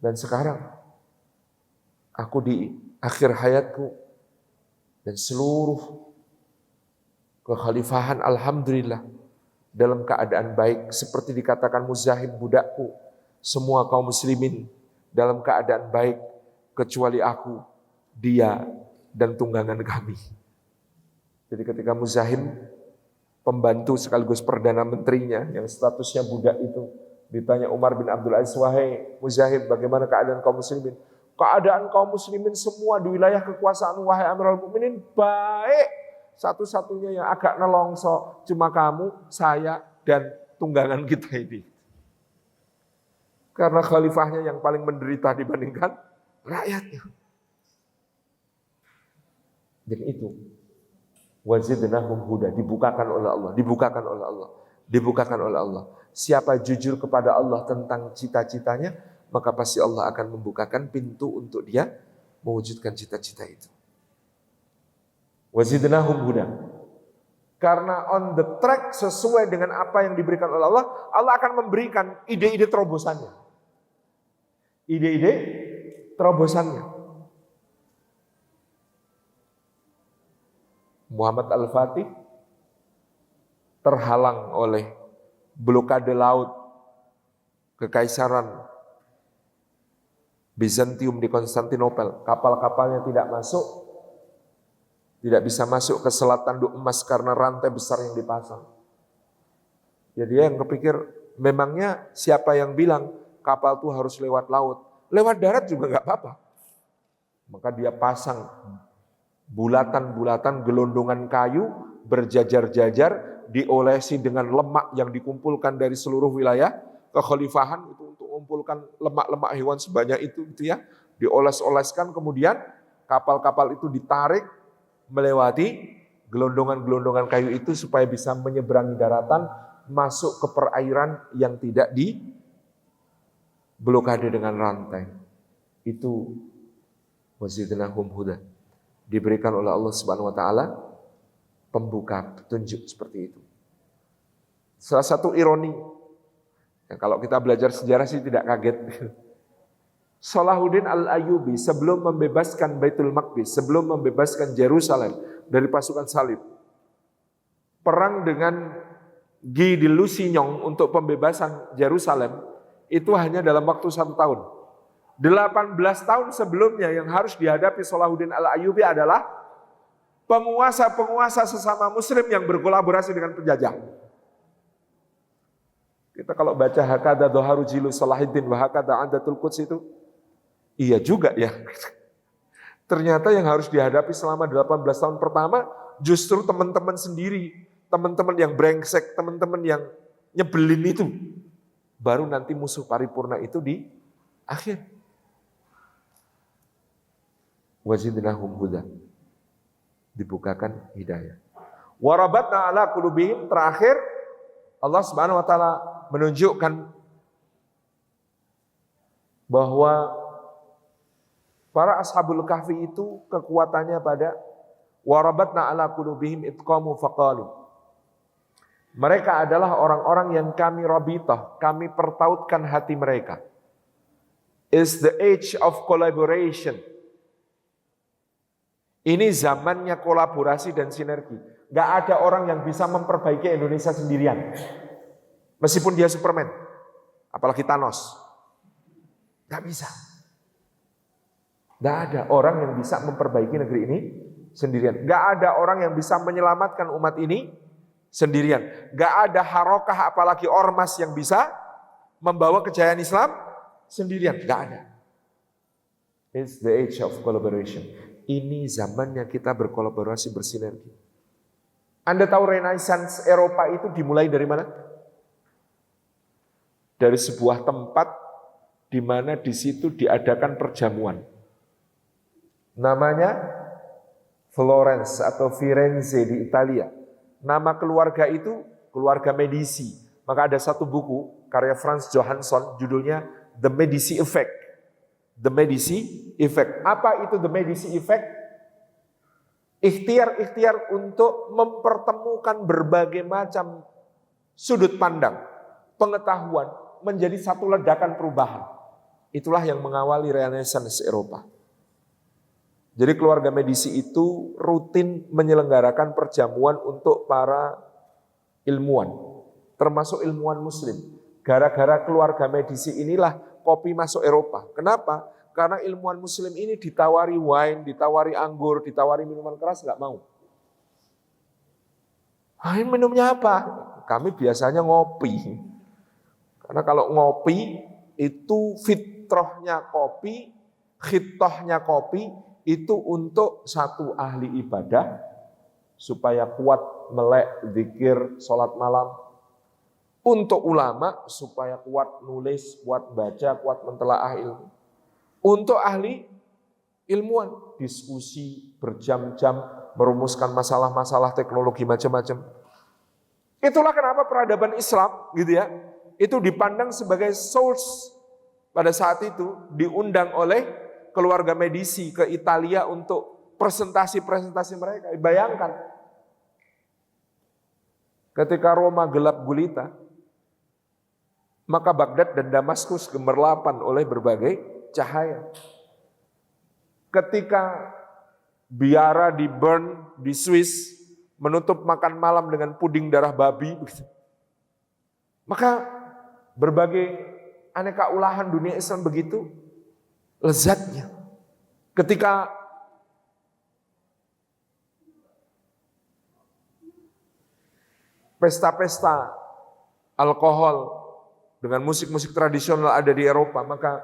Dan sekarang aku di akhir hayatku dan seluruh kekhalifahan, alhamdulillah, dalam keadaan baik. Seperti dikatakan Muzahim, budakku, semua kaum muslimin dalam keadaan baik kecuali aku, dia, dan tunggangan kami. Jadi ketika Muzahim, pembantu sekaligus perdana menterinya yang statusnya budak itu, ditanya Umar bin Abdul Aziz, wahai Muzahim, bagaimana keadaan kaum muslimin? Keadaan kaum muslimin semua di wilayah kekuasaan wahai Amirul Mukminin baik. Satu-satunya yang agak nelongso cuma kamu, saya, dan tunggangan kita ini. Karena khalifahnya yang paling menderita dibandingkan rakyatnya. Dan itu wazidnahum huda, dibukakan oleh Allah, dibukakan oleh Allah, dibukakan oleh Allah. Siapa jujur kepada Allah tentang cita-citanya, maka pasti Allah akan membukakan pintu untuk dia mewujudkan cita-cita itu. Wazidnahum huda. Karena on the track sesuai dengan apa yang diberikan oleh Allah, Allah akan memberikan ide-ide terobosannya. Ide-ide terobosannya. Muhammad Al-Fatih terhalang oleh blokade laut Kekaisaran Bizantium di Konstantinopel. Kapal-kapalnya tidak masuk. Tidak bisa masuk ke Selat Tanduk Emas karena rantai besar yang dipasang. Jadi dia yang kepikir, memangnya siapa yang bilang kapal itu harus lewat laut? Lewat darat juga nggak apa-apa. Maka dia pasang bulatan-bulatan gelondongan kayu berjajar-jajar, diolesi dengan lemak yang dikumpulkan dari seluruh wilayah kekhalifahan itu untuk mengumpulkan lemak-lemak hewan sebanyak itu gitu ya. Dioles-oleskan, kemudian kapal-kapal itu ditarik melewati gelondongan-gelondongan kayu itu supaya bisa menyeberangi daratan, masuk ke perairan yang tidak diblokade dengan rantai. Itu wazidnahum huda. Diberikan oleh Allah Subhanahu wa taala pembuka petunjuk seperti itu. Salah satu ironi, ya kalau kita belajar sejarah sih tidak kaget. Salahuddin Al-Ayyubi sebelum membebaskan Baitul Maqdis, sebelum membebaskan Yerusalem dari pasukan salib, perang dengan Guy de Lusignan untuk pembebasan Yerusalem itu hanya dalam waktu 1 tahun. 18 tahun sebelumnya yang harus dihadapi Salahuddin Al-Ayyubi adalah penguasa-penguasa sesama muslim yang berkolaborasi dengan penjajah. Kita kalau baca Hakada Doharu Jilu Salahuddin wa Hakada Andatul Quds itu, iya juga ya. Ternyata yang harus dihadapi selama 18 tahun pertama justru teman-teman sendiri, teman-teman yang brengsek, teman-teman yang nyebelin itu. Baru nanti musuh paripurna itu di akhir. Wazidnahum huda. Dibukakan hidayah. Warabatna ala qulubihim, terakhir Allah Subhanahu wa taala menunjukkan bahwa para ashabul kahfi itu kekuatannya pada warabatna ala qulubihim itqamu faqalu. Mereka adalah orang-orang yang kami rabitah, kami pertautkan hati mereka. Is the age of collaboration. Ini zamannya kolaborasi dan sinergi. Gak ada orang yang bisa memperbaiki Indonesia sendirian. Meskipun dia Superman. Apalagi Thanos. Gak bisa. Gak ada orang yang bisa memperbaiki negeri ini sendirian. Gak ada orang yang bisa menyelamatkan umat ini sendirian. Gak ada harokah apalagi ormas yang bisa membawa kejayaan Islam sendirian. Gak ada. It's the age of collaboration. Ini zamannya kita berkolaborasi, bersinergi. Anda tahu Renaissance Eropa itu dimulai dari mana? Dari sebuah tempat di mana di situ diadakan perjamuan. Namanya Florence atau Firenze di Italia. Nama keluarga itu keluarga Medici. Maka ada satu buku karya Franz Johansson judulnya The Medici Effect. The Medici Effect. Apa itu The Medici Effect? Ikhtiar-ikhtiar untuk mempertemukan berbagai macam sudut pandang, pengetahuan menjadi satu ledakan perubahan. Itulah yang mengawali Renaissance Eropa. Jadi keluarga Medici itu rutin menyelenggarakan perjamuan untuk para ilmuwan, termasuk ilmuwan muslim. Gara-gara keluarga Medici inilah kopi masuk Eropa. Kenapa? Karena ilmuwan muslim ini ditawari wine, ditawari anggur, ditawari minuman keras, nggak mau. Minumnya apa? Kami biasanya ngopi. Karena kalau ngopi itu fitrahnya kopi, khitohnya kopi, itu untuk satu ahli ibadah, supaya kuat melek, zikir, sholat malam. Untuk ulama, supaya kuat nulis, kuat baca, kuat mentelaah ilmu. Untuk ahli ilmuwan, diskusi berjam-jam, merumuskan masalah-masalah teknologi macam-macam. Itulah kenapa peradaban Islam gitu ya, itu dipandang sebagai source pada saat itu, diundang oleh keluarga Medici ke Italia untuk presentasi-presentasi mereka. Bayangkan, ketika Roma gelap gulita, maka Baghdad dan Damaskus gemerlapan oleh berbagai cahaya. Ketika biara di Bern di Swiss menutup makan malam dengan puding darah babi, maka berbagai aneka olahan dunia Islam begitu lezatnya. Ketika pesta-pesta alkohol dengan musik-musik tradisional ada di Eropa, maka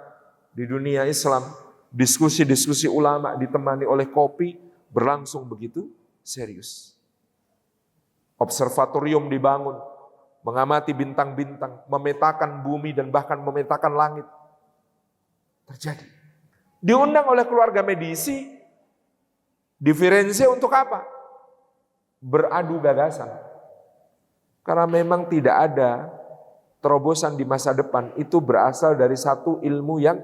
di dunia Islam diskusi-diskusi ulama ditemani oleh kopi berlangsung begitu serius. Observatorium dibangun, mengamati bintang-bintang, memetakan bumi dan bahkan memetakan langit. Terjadi. Diundang oleh keluarga medisi di Firenze untuk apa? Beradu gagasan. Karena memang tidak ada terobosan di masa depan, itu berasal dari satu ilmu yang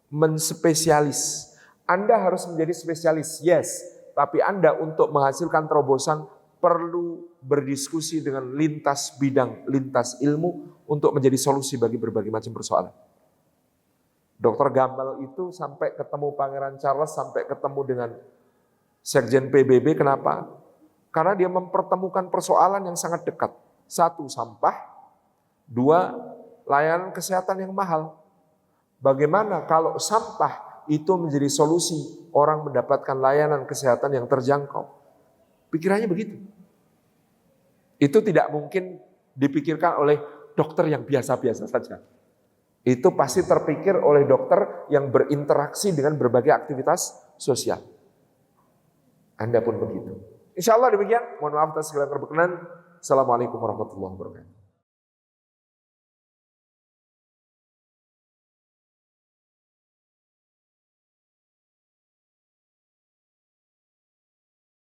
menspesialis. Anda harus menjadi spesialis, yes. Tapi Anda untuk menghasilkan terobosan perlu berdiskusi dengan lintas bidang, lintas ilmu untuk menjadi solusi bagi berbagai macam persoalan. Dr. Gamal itu sampai ketemu Pangeran Charles, sampai ketemu dengan Sekjen PBB, kenapa? Karena dia mempertemukan persoalan yang sangat dekat. Satu, sampah. Dua, layanan kesehatan yang mahal. Bagaimana kalau sampah itu menjadi solusi orang mendapatkan layanan kesehatan yang terjangkau? Pikirannya begitu. Itu tidak mungkin dipikirkan oleh dokter yang biasa-biasa saja. Itu pasti terpikir oleh dokter yang berinteraksi dengan berbagai aktivitas sosial. Anda pun begitu. Insya Allah demikian. Mohon maaf atas segala keberkenan. Assalamualaikum warahmatullahi wabarakatuh.